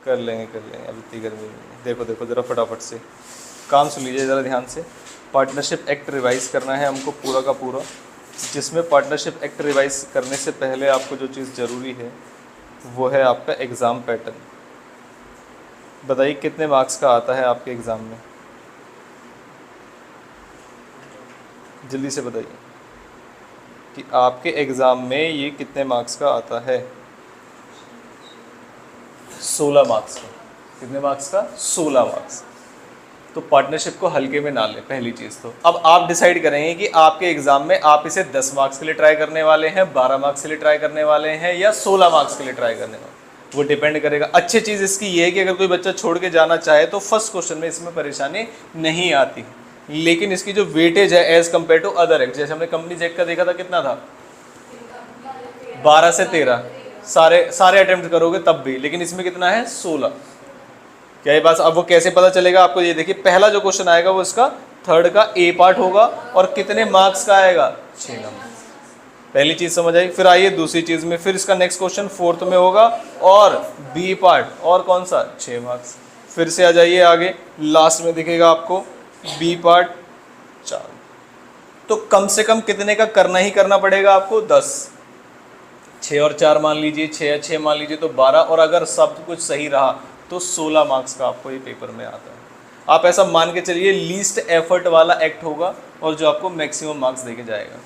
कर लेंगे अब इतनी गर्मी में। देखो देखो ज़रा फटाफट से काम सुन लीजिए ज़रा ध्यान से। पार्टनरशिप एक्ट रिवाइज़ करना है हमको पूरा का पूरा, जिसमें पार्टनरशिप एक्ट रिवाइज़ करने से पहले आपको जो चीज़ ज़रूरी है वो है आपका एग्ज़ाम पैटर्न। बताइए कितने मार्क्स का आता है आपके एग्ज़ाम में, जल्दी से बताइए कि आपके एग्ज़ाम में ये कितने मार्क्स का आता है। 16 मार्क्स का। कितने मार्क्स का? 16 मार्क्स। तो पार्टनरशिप को हल्के में ना लें, पहली चीज़ तो। अब आप डिसाइड करेंगे कि आपके एग्जाम में आप इसे 10 मार्क्स के लिए ट्राई करने वाले हैं, 12 मार्क्स के लिए ट्राई करने वाले हैं, या 16 मार्क्स के लिए ट्राई करने वाले, वो डिपेंड करेगा। अच्छी चीज़ इसकी ये है कि अगर कोई बच्चा छोड़ के जाना चाहे तो फर्स्ट क्वेश्चन में इसमें परेशानी नहीं आती, लेकिन इसकी जो वेटेज है as compared to other act, जैसे हमने कंपनीज एक्ट का देखा था, कितना था? 12 से 13 सारे अटेम्प्ट करोगे तब भी, लेकिन इसमें कितना है? 16। क्या ये बात? अब वो कैसे पता चलेगा आपको? ये देखिए, पहला जो क्वेश्चन आएगा वो इसका थर्ड का ए पार्ट होगा, और कितने मार्क्स का आएगा? 6 नंबर। पहली चीज समझ आई। फिर आइए दूसरी चीज में, फिर इसका नेक्स्ट क्वेश्चन फोर्थ में होगा, और बी पार्ट, और कौन सा? 6 मार्क्स। फिर से आ जाइए आगे, लास्ट में दिखेगा आपको बी पार्ट 4। तो कम से कम कितने का करना ही करना पड़ेगा आपको? 10। 6 और 4 मान लीजिए, 6 6 मान लीजिए तो 12, और अगर सब कुछ सही रहा तो 16 मार्क्स का आपको ये पेपर में आता है। आप ऐसा मान के चलिए लीस्ट एफर्ट वाला एक्ट होगा, और जो आपको मैक्सिमम मार्क्स देके जाएगा।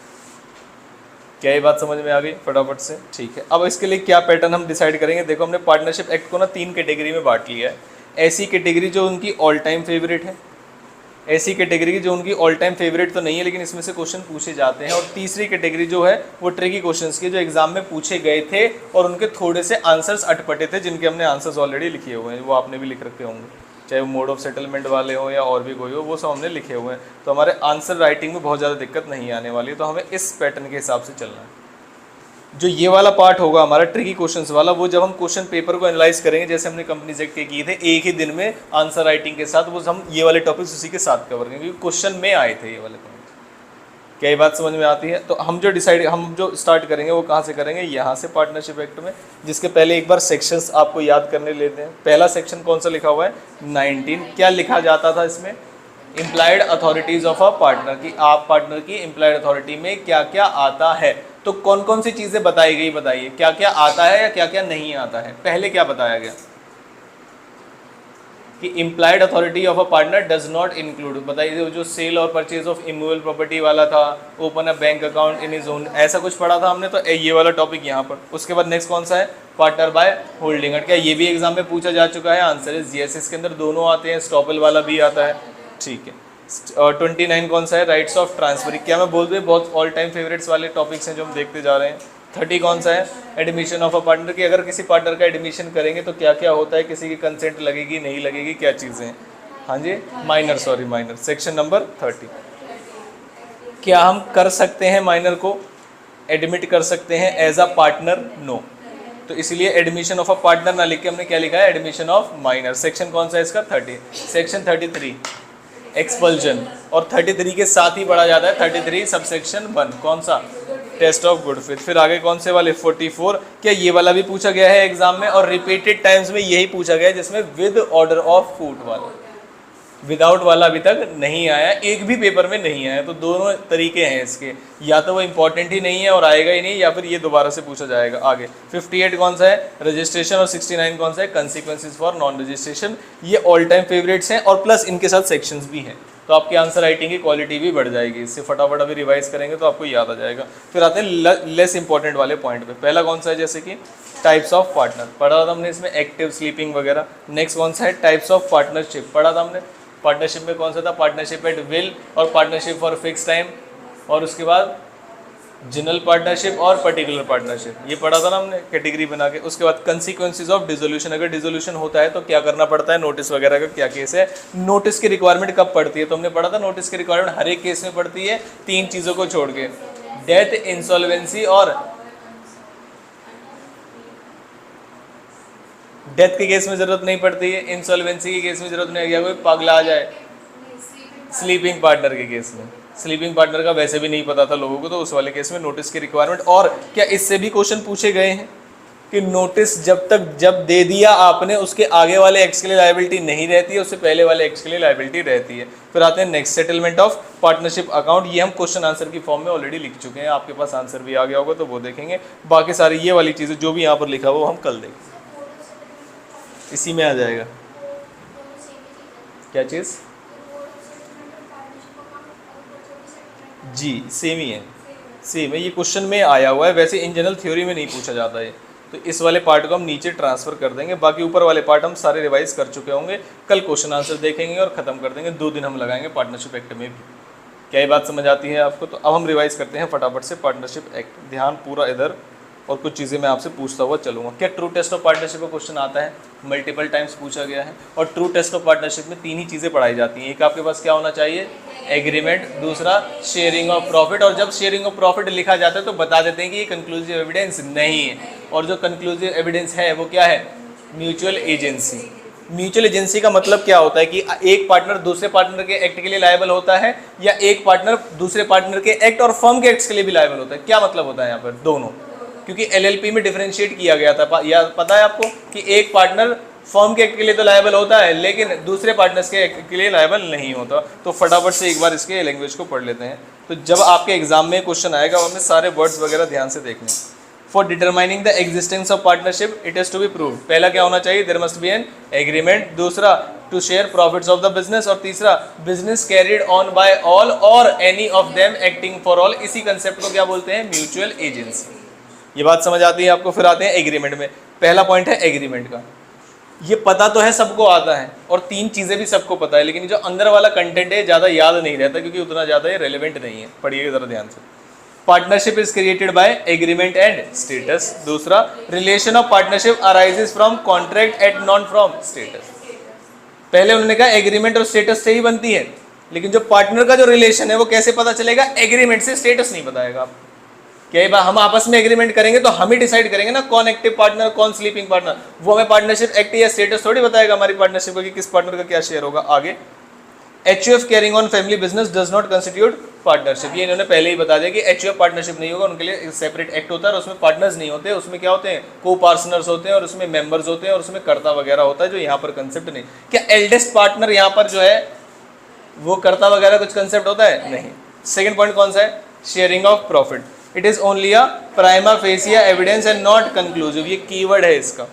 क्या ये बात समझ में आ गई? फटाफट से। ठीक है, अब इसके लिए क्या पैटर्न हम डिसाइड करेंगे? देखो, हमने पार्टनरशिप एक्ट को ना 3 कैटेगरी में बांट लिया है। ऐसी कैटेगरी जो उनकी ऑल टाइम फेवरेट है, ऐसी कैटेगरी की जो उनकी ऑल टाइम फेवरेट तो नहीं है लेकिन इसमें से क्वेश्चन पूछे जाते हैं, और तीसरी कैटेगरी जो है वो ट्रिकी क्वेश्चंस की, जो एग्जाम में पूछे गए थे और उनके थोड़े से आंसर्स अटपटे थे, जिनके हमने आंसर्स ऑलरेडी लिखे हुए हैं, वो आपने भी लिख रखे होंगे, चाहे वो मोड ऑफ सेटलमेंट वाले हो या और भी कोई हो, वो सब हमने लिखे हुए हैं। तो हमारे आंसर राइटिंग में बहुत ज़्यादा दिक्कत नहीं आने वाली है, तो हमें इस पैटर्न के हिसाब से चलना है। जो ये वाला पार्ट होगा हमारा ट्रिकी क्वेश्चंस वाला, वो जब हम क्वेश्चन पेपर को एनालाइज करेंगे, जैसे हमने कंपनीज एक्ट के किए थे एक ही दिन में आंसर राइटिंग के साथ, वो हम ये वाले टॉपिक्स उसी के साथ कवर करेंगे, क्योंकि क्वेश्चन में आए थे ये वाले पॉइंट। क्या ये बात समझ में आती है? तो हम जो स्टार्ट करेंगे वो कहाँ से करेंगे? यहाँ से, पार्टनरशिप एक्ट में, जिसके पहले एक बार सेक्शंस आपको याद करने लेते हैं। पहला सेक्शन कौन सा लिखा हुआ है? 19। क्या लिखा जाता था इसमें? Implied authorities of a partner, की आप पार्टनर की इम्प्लाइड अथॉरिटी में क्या क्या आता है। तो कौन कौन सी चीजें बताई गई, बताइए क्या क्या आता है या क्या क्या नहीं आता है। पहले क्या बताया गया कि implied authority of a partner does not include, बताइए, जो सेल और परचेज ऑफ इमूवेबल प्रॉपर्टी वाला था, open a bank account in his own, ऐसा कुछ पढ़ा था हमने, तो ये वाला टॉपिक यहाँ पर। उसके बाद नेक्स्ट कौन सा है? Partner by holding. क्या ये भी एग्जाम में पूछा जा चुका है? Answer is yes. इसके अंदर दोनों आते हैं, स्टॉपल वाला भी आता है। ठीक है। 29 कौन सा है? Rights of transfer. क्या मैं बोल दूँ, बहुत ऑल टाइम फेवरेट्स वाले टॉपिक्स हैं जो हम देखते जा रहे हैं। 30 कौन सा है? एडमिशन ऑफ अ पार्टनर, की अगर किसी पार्टनर का एडमिशन करेंगे तो क्या क्या होता है, किसी की कंसेंट लगेगी नहीं लगेगी, क्या चीज़ें हैं। हाँ जी, माइनर, सेक्शन नंबर 30। क्या हम कर सकते हैं माइनर को एडमिट कर सकते हैं एज अ पार्टनर? नो। तो इसलिए एडमिशन ऑफ अ पार्टनर ना लिख के हमने क्या लिखा है? Admission of minor. सेक्शन कौन सा है इसका? 30। सेक्शन 33 एक्सपल्जन, और 33 के साथ ही पढ़ा जाता है 33 सबसेक्शन 1, कौन सा? Test of good faith. फिर आगे कौन से वाले? 44। क्या ये वाला भी पूछा गया है एग्जाम में, और रिपीटेड टाइम्स में यही पूछा गया है, जिसमें विद ऑर्डर ऑफ फूट वाला, विदाउट वाला अभी तक नहीं आया, एक भी पेपर में नहीं आया। तो दोनों तरीके हैं इसके, या तो वो इंपॉर्टेंट ही नहीं है और आएगा ही नहीं, या फिर ये दोबारा से पूछा जाएगा आगे। 58 कौन सा है? रजिस्ट्रेशन, और 69 कौन सा है? Consequences for non registration. ये ऑल टाइम फेवरेट्स हैं, और प्लस इनके साथ सेक्शंस भी हैं, तो आपकी आंसर राइटिंग की क्वालिटी भी बढ़ जाएगी इससे। फटाफट अभी रिवाइज करेंगे तो आपको याद आ जाएगा। फिर आते हैं लेस इंपॉर्टेंट वाले पॉइंट पे। पहला कौन सा है? जैसे कि टाइप्स ऑफ पार्टनर पढ़ा था हमने, इसमें एक्टिव, स्लीपिंग वगैरह। नेक्स्ट कौन सा है? टाइप्स ऑफ पार्टनरशिप पढ़ा था हमने। पार्टनरशिप में कौन सा था? पार्टनरशिप एट विल, और पार्टनरशिप फॉर फिक्स टाइम, और उसके बाद जनरल पार्टनरशिप और पर्टिकुलर पार्टनरशिप, ये पढ़ा था ना हमने कैटेगरी बना के। उसके बाद कंसिक्वेंसेज ऑफ डिसोल्यूशन, अगर डिसोल्यूशन होता है तो क्या करना पड़ता है, नोटिस वगैरह का क्या केस है। नोटिस की रिक्वायरमेंट कब पड़ती है? तो हमने पढ़ा था नोटिस की रिक्वायरमेंट हर एक केस में पड़ती है, 3 चीज़ों को छोड़ के, डेथ, इंसॉल्वेंसी और डेथ के केस में जरूरत नहीं पड़ती है, इंसॉल्वेंसी के केस में जरूरत नहीं है, कोई पागला आ जाए, स्लीपिंग पार्टनर के केस में, स्लीपिंग पार्टनर का वैसे भी नहीं पता था लोगों को, तो उस वाले केस में नोटिस की रिक्वायरमेंट। और क्या इससे भी क्वेश्चन पूछे गए हैं? कि नोटिस जब दे दिया आपने, उसके आगे वाले एक्स के लिए लायबिलिटी नहीं रहती है, उससे पहले वाले एक्स के लिए लायबिलिटी रहती है। फिर आते हैं next, settlement of partnership account. ये हम क्वेश्चन आंसर की फॉर्म में ऑलरेडी लिख चुके हैं, आपके पास आंसर भी आ गया होगा तो वो देखेंगे। बाकी सारी ये वाली चीज़ें जो भी यहाँ पर लिखा हुआ वो हम कल देखेंगे, इसी में आ जाएगा। क्या चीज़? जी सेम ही है, सेम है, ये क्वेश्चन में आया हुआ है, वैसे इन जनरल थ्योरी में नहीं पूछा जाता है। तो इस वाले पार्ट को हम नीचे ट्रांसफर कर देंगे, बाकी ऊपर वाले पार्ट हम सारे रिवाइज कर चुके होंगे। कल क्वेश्चन आंसर देखेंगे और ख़त्म कर देंगे। 2 दिन हम लगाएंगे पार्टनरशिप एक्ट में भी। क्या ये बात समझ आती है आपको? तो अब हम रिवाइज करते हैं फटाफट से पार्टनरशिप एक्ट। ध्यान पूरा इधर, और कुछ चीज़ें मैं आपसे पूछता हुआ चलूँगा। क्या ट्रू टेस्ट ऑफ पार्टनरशिप का क्वेश्चन आता है? मल्टीपल टाइम्स पूछा गया है। और ट्रू टेस्ट ऑफ पार्टनरशिप में 3 ही चीज़ें पढ़ाई जाती हैं। एक आपके पास क्या होना चाहिए? एग्रीमेंट, दूसरा शेयरिंग ऑफ प्रॉफिट। और जब शेयरिंग ऑफ प्रॉफिट लिखा जाता है तो बता देते हैं कि ये कंक्लूसिव एविडेंस नहीं है, और जो कंक्लूसिव एविडेंस है वो क्या है? Mutual agency. म्यूचुअल एजेंसी का मतलब क्या होता है कि एक पार्टनर दूसरे पार्टनर के एक्ट के लिए लायबल होता है, या एक पार्टनर दूसरे पार्टनर के एक्ट और फर्म के एक्ट्स के लिए भी लायबल होता है। क्या मतलब होता है यहाँ पर? दोनों, क्योंकि एलएलपी में डिफरेंशिएट किया गया था। या पता है आपको कि एक पार्टनर फर्म के एक्ट के लिए तो लायबल होता है, लेकिन दूसरे पार्टनर्स के एक्ट के लिए लायबल नहीं होता। तो फटाफट से एक बार इसके लैंग्वेज को पढ़ लेते हैं। तो जब आपके एग्जाम में क्वेश्चन आएगा हमें सारे वर्ड्स वगैरह ध्यान से देखने। For determining the existence of partnership it is to be proved. पहला क्या होना चाहिए? There must be an agreement. दूसरा, to share profits of the business. और तीसरा, business carried on by all or any of them acting for all. इसी concept को क्या बोलते हैं? Mutual agency. ये बात समझ आती है आपको? फिर आते हैं एग्रीमेंट में। पहला पॉइंट है एग्रीमेंट का। ये पता तो है, सबको आता है, और 3 चीज़ें भी सबको पता है, लेकिन जो अंदर वाला कंटेंट है ज़्यादा याद नहीं रहता, क्योंकि उतना ज़्यादा ये रेलिवेंट नहीं है। पढ़िएगा ज़रा ध्यान से। Partnership is created by agreement and status. दूसरा, relation of partnership arises from contract and non from status. पहले उन्होंने कहा एग्रीमेंट और स्टेटस से ही बनती है, लेकिन जो पार्टनर का जो रिलेशन है वो कैसे पता चलेगा? एग्रीमेंट से। स्टेटस नहीं बताएगा आपको। क्या ये बात हम आपस में एग्रीमेंट करेंगे तो हम ही डिसाइड करेंगे ना कौन एक्टिव पार्टनर कौन स्लीपिंग पार्टनर। वो हमें पार्टनरशिप एक्ट या स्टेटस थोड़ी बताएगा हमारी पार्टनरशिप का कि किस पार्टनर का क्या शेयर होगा। आगे, HUF carrying on family business does not constitute partnership. ये इन्होंने पहले ही बता दिया कि एचयूएफ पार्टनरशिप नहीं होगा, उनके लिए सेपरेट एक्ट होता है और उसमें पार्टनर्स नहीं होते। उसमें क्या होते हैं? को पार्टनर्स होते हैं, और उसमें मेंबर्स होते हैं, और उसमें कर्ता वगैरह होता है, जो यहाँ पर कंसेप्ट नहीं। क्या एल्डेस्ट पार्टनर यहाँ पर जो है वो कर्ता वगैरह कुछ कंसेप्ट होता है? नहीं। सेकेंड पॉइंट कौन सा है? Sharing of profit. It is only a prima fascia evidence and not conclusive. ये कीवर्ड है इसका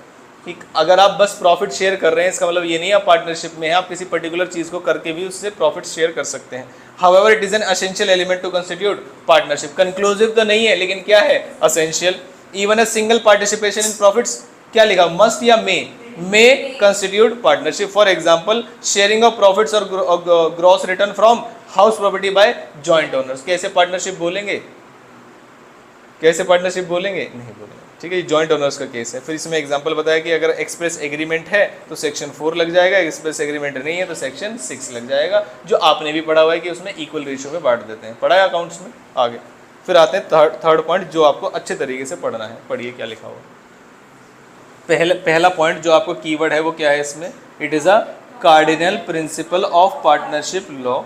कि अगर आप बस प्रॉफिट शेयर कर रहे हैं, इसका मतलब ये नहीं आप पार्टनरशिप में हैं, आप किसी पर्टिकुलर चीज को करके भी उससे प्रॉफिट शेयर कर सकते हैं। However it is an essential element to constitute partnership. Conclusive तो नहीं है, लेकिन क्या है? Essential. Even a single participation in profits, क्या लिखा? मस्ट या may constitute partnership. For example, sharing of profits or gross return from house property by joint owners. कैसे पार्टनरशिप बोलेंगे? कैसे पार्टनरशिप बोलेंगे? नहीं बोलेंगे। ठीक है, ये जॉइंट ओनर्स का केस है। फिर इसमें एग्जांपल बताया कि अगर एक्सप्रेस एग्रीमेंट है तो सेक्शन 4 लग जाएगा, एक्सप्रेस एग्रीमेंट नहीं है तो सेक्शन 6 लग जाएगा, जो आपने भी पढ़ा हुआ है कि उसमें इक्वल रेशियो में बांट देते हैं। पढ़ा है अकाउंट्स में। आगे फिर आते हैं थर्ड पॉइंट जो आपको अच्छे तरीके से पढ़ना है। पढ़िए क्या लिखा हुआ। पहला पॉइंट जो आपको कीवर्ड है वो क्या है इसमें? It is a cardinal principle of partnership law.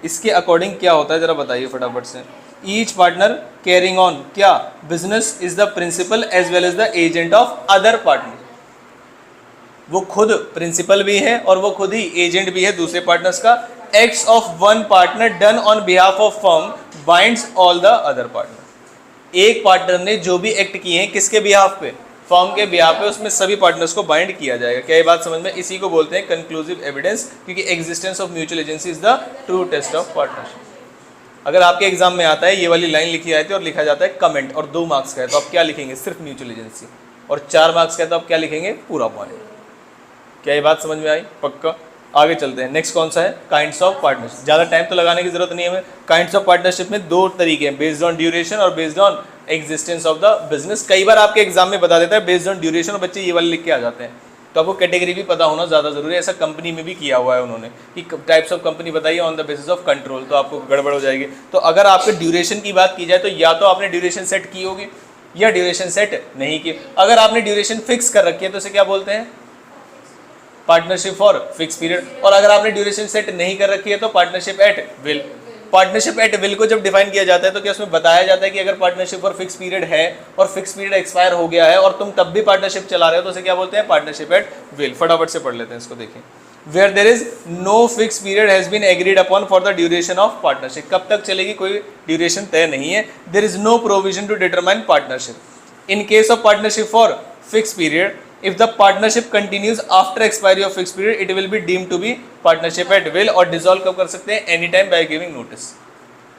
इसके अकॉर्डिंग क्या होता है जरा बताइए फटाफट से। ईच पार्टनर कैरिंग ऑन क्या business is the principal as well as the agent of other partner. वो खुद प्रिंसिपल भी है और वो खुद ही एजेंट भी है दूसरे पार्टनर्स का। Acts of one partner done on behalf of firm binds all the other partner. एक पार्टनर ने जो भी एक्ट किए हैं किसके बिहाफ पे? फर्म के बिहाफ पे, उसमें सभी पार्टनर्स को बाइंड किया जाएगा। क्या ये बात समझ में? इसी को बोलते हैं कंक्लूसिव एविडेंस, क्योंकि existence of mutual agency is the true test of partnership. अगर आपके एग्जाम में आता है ये वाली लाइन लिखी आती है और लिखा जाता है कमेंट और 2 मार्क्स का है तो आप क्या लिखेंगे? सिर्फ म्यूचुअल एजेंसी। और 4 मार्क्स का है तो आप क्या लिखेंगे? पूरा पॉइंट। क्या ये बात समझ में आई? पक्का। आगे चलते हैं। नेक्स्ट कौन सा है? Kinds of partnership. ज़्यादा टाइम तो लगाने की जरूरत नहीं है हमें। काइंड्स ऑफ पार्टनरशिप में 2 तरीके हैं, बेस्ड ऑन ड्यूरेशन और based on existence of the business. कई बार आपके एग्जाम में बता देता है बेस्ड ऑन ड्यूरेशन और बच्चे ये वाले लिख के आ जाते हैं, तो आपको कैटेगरी भी पता होना ज़्यादा जरूरी है। ऐसा कंपनी में भी किया हुआ है उन्होंने कि टाइप्स ऑफ कंपनी बताइए on the basis of control, तो आपको गड़बड़ हो जाएगी। तो अगर आपके ड्यूरेशन की बात की जाए तो या तो आपने ड्यूरेशन सेट की होगी या ड्यूरेशन सेट नहीं की। अगर आपने ड्यूरेशन फिक्स कर रखी है तो इसे क्या बोलते हैं? Partnership for fix period. और अगर आपने ड्यूरेशन सेट नहीं कर रखी है तो partnership at will. Partnership at will को जब डिफाइन किया जाता है तो क्या उसमें बताया जाता है कि अगर पार्टनरशिप फॉर फिक्स पीरियड है और फिक्स पीरियड एक्सपायर हो गया है और तुम तब भी पार्टनरशिप चला रहे हो तो उसे क्या बोलते हैं? Partnership at will. फटाफट से पढ़ लेते हैं इसको, देखिए। Where there is no fix period has been agreed upon for the duration of partnership, कब तक चलेगी कोई ड्यूरेशन तय नहीं है। There is no provision to determine partnership in case of partnership for fix period. If the partnership continues after expiry of fixed period, it will be deemed to be partnership at will और dissolve कब कर सकते हैं? Anytime by giving notice।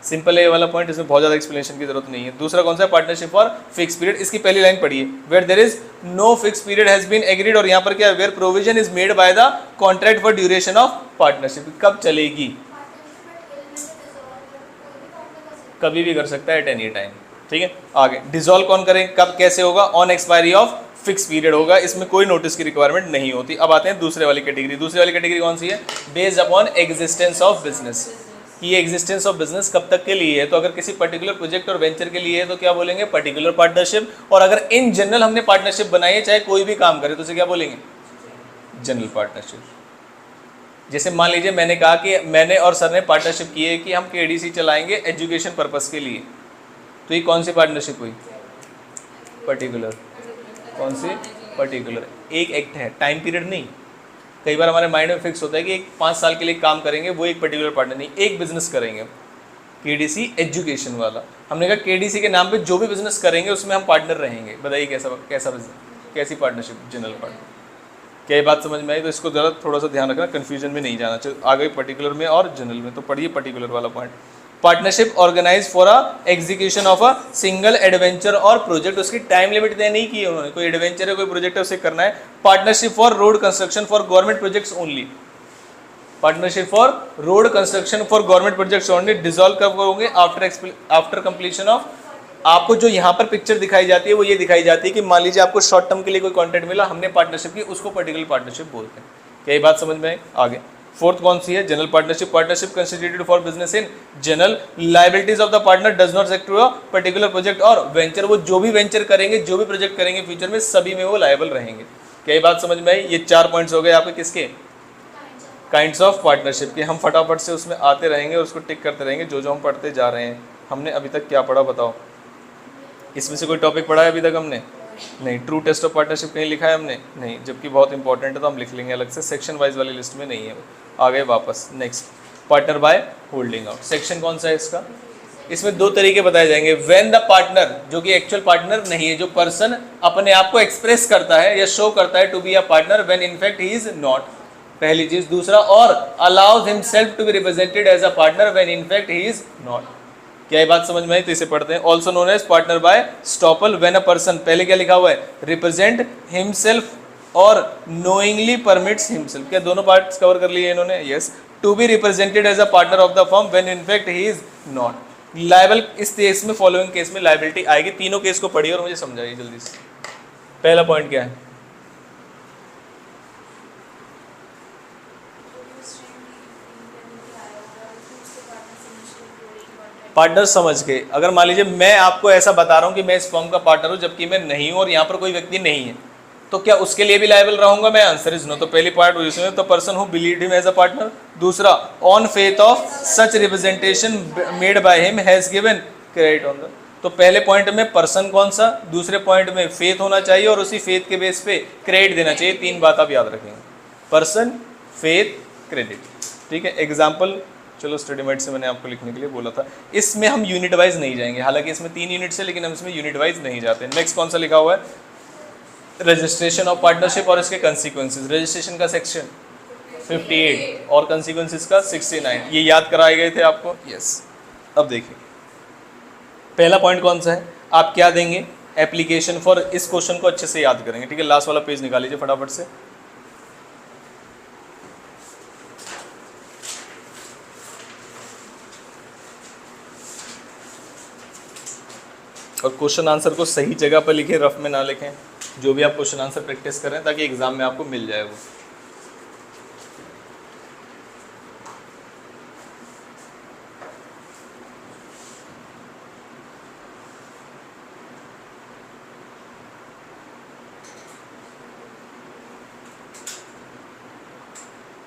Simple है ये वाला point, इसमें बहुत ज़्यादा एक्सप्लेनेशन की जरूरत नहीं है। दूसरा कौन सा है? Partnership for fix period. इसकी पहली लाइन पढ़िए, where there is no fix period has been agreed, और यहाँ पर क्या है? Where provision is made by the contract for duration of partnership. कब चलेगी? कभी भी कर सकता है, एट एनी टाइम। ठीक है, आगे डिसॉल्व कौन करे, कब, कैसे होगा? On expiry of fix period होगा, इसमें कोई नोटिस की रिक्वायरमेंट नहीं होती। अब आते हैं दूसरे वाली कैटेगरी। दूसरे वाली कैटेगरी कौन सी है? Based upon existence of business. ये एग्जिस्टेंस ऑफ बिजनेस कब तक के लिए है? तो अगर किसी पर्टिकुलर प्रोजेक्ट और वेंचर के लिए है तो क्या बोलेंगे? Particular partnership. और अगर इन जनरल हमने पार्टनरशिप बनाई है, चाहे कोई भी काम करे, तो उसे क्या बोलेंगे? General partnership. जैसे मान लीजिए मैंने कहा कि मैंने और सर ने पार्टनरशिप की है कि हम केडीसी चलाएंगे एजुकेशन पर्पस के लिए, तो ये कौन सी पार्टनरशिप हुई? पर्टिकुलर। कौन सी? पर्टिकुलर। एक एक्ट है, टाइम पीरियड नहीं। कई बार हमारे माइंड में फिक्स होता है कि एक 5 साल के लिए काम करेंगे, वो एक पर्टिकुलर पार्टनर नहीं, एक बिजनेस करेंगे। केडीसी एजुकेशन वाला, हमने कहा केडीसी के नाम पे जो भी बिजनेस करेंगे उसमें हम पार्टनर रहेंगे। बताइए कैसी पार्टनरशिप? General partner. क्या ये बात समझ में आई? तो इसको जरा थोड़ा सा ध्यान रखना, कंफ्यूजन में नहीं जाना चाहिए। आगे पर्टिकुलर में और जनरल में, तो पढ़िए पर्टिकुलर वाला point. Partnership organise for a execution of a single adventure or project. उसकी टाइम लिमिट तय नहीं की है उन्होंने, कोई एडवेंचर है, कोई प्रोजेक्ट है, उसे करना है। Partnership for road construction for government projects only. Partnership for road construction for government projects only. Dissolve कब करोगे? After completion of. आपको जो यहाँ पर पिक्चर दिखाई जाती है वो ये दिखाई जाती है कि मान लीजिए आपको शॉर्ट टर्म के लिए कोई कॉन्ट्रैक्ट मिला, हमने पार्टनरशिप की, उसको पर्टिकुलर पार्टनरशिप बोलते हैं। क्या ये बात समझ में आई? आगे फोर्थ कौन सी है? General partnership. Partnership constituted for business in general. Liabilities of the partner does not sect to a particular project or venture. वो जो भी वेंचर करेंगे, जो भी प्रोजेक्ट करेंगे फ्यूचर में, सभी में वो लायबल रहेंगे। क्या ये बात समझ में आई? ये 4 पॉइंट्स हो गए आपके किसके? काइंड्स ऑफ पार्टनरशिप के। हम फटाफट से उसमें आते रहेंगे और उसको टिक करते रहेंगे जो हम पढ़ते जा रहे हैं। हमने अभी तक क्या पढ़ा बताओ? इसमें से कोई टॉपिक पढ़ा है अभी तक हमने? नहीं। ट्रू टेस्ट ऑफ पार्टनरशिप कहीं लिखा है हमने? नहीं, जबकि बहुत इंपॉर्टेंट है तो हम लिख लेंगे अलग से, सेक्शन वाइज वाली लिस्ट में नहीं है। आ गए वापस। Next, partner by holding out. Section कौन सा है इसका? इसमें 2 तरीके बताए जाएंगे। व्हेन द पार्टनर, जो कि एक्चुअल पार्टनर नहीं है, जो पर्सन अपने आप को एक्सप्रेस करता है या शो करता है to be a partner, when in fact he is not, पहली चीज। दूसरा, और allows himself to be represented as a partner when in fact he is not. क्या ये बात समझ में आई? तो इसे पढ़ते हैं। Also known as partner by estoppel when a person, पहले क्या लिखा हुआ है? रिप्रेजेंट हिमसेल्फ और नोइंगली परमिट्स हिमसेल्फ। क्या दोनों पार्ट्स कवर कर लिए इन्होंने? Yes. To be represented as a partner of the firm when in fact he is not liable. इस केस में, फॉलोइंग केस में लायबिलिटी आएगी। तीनों केस को पढ़िए और मुझे समझाइए जल्दी से। पहला पॉइंट क्या है? पार्टनर समझ के। अगर मान लीजिए मैं आपको ऐसा बता रहा हूं कि मैं इस फर्म का पार्टनर हूं जबकि मैं नहीं हूं और यहाँ पर कोई व्यक्ति नहीं है, तो क्या उसके लिए भी लायबल रहूंगा मैं? Answer is no. तो पहली पार्ट तो person who believed him as a partner. दूसरा, on faith of such representation made by him has given credit on the. तो पहले पॉइंट में पर्सन कौन सा, दूसरे पॉइंट में फेथ होना चाहिए और उसी फेथ के बेस पे क्रेडिट देना चाहिए। 3 बात आप याद रखेंगे, पर्सन, फेथ, क्रेडिट। ठीक है। एग्जाम्पल चलो स्टडी मेट से मैंने आपको लिखने के लिए बोला था। इसमें हम यूनिट वाइज नहीं जाएंगे, हालांकि इसमें 3 यूनिट्स है लेकिन हम इसमें यूनिट वाइज नहीं जाते। नेक्स्ट कौन सा लिखा हुआ है? रजिस्ट्रेशन ऑफ पार्टनरशिप और इसके कंसिक्वेंसेस। रजिस्ट्रेशन का सेक्शन 58 और कंसिक्वेंसेस का 69। ये याद कराए गए थे आपको? यस। अब देखिए पहला पॉइंट कौन सा है? आप क्या देंगे? Application for. इस क्वेश्चन को अच्छे से याद करेंगे। ठीक है, लास्ट वाला पेज निकाल लीजिए फटाफट से। और क्वेश्चन आंसर को सही जगह पर लिखें, रफ में ना लिखें। जो भी आप क्वेश्चन आंसर प्रैक्टिस करें ताकि एग्जाम में आपको मिल जाए वो।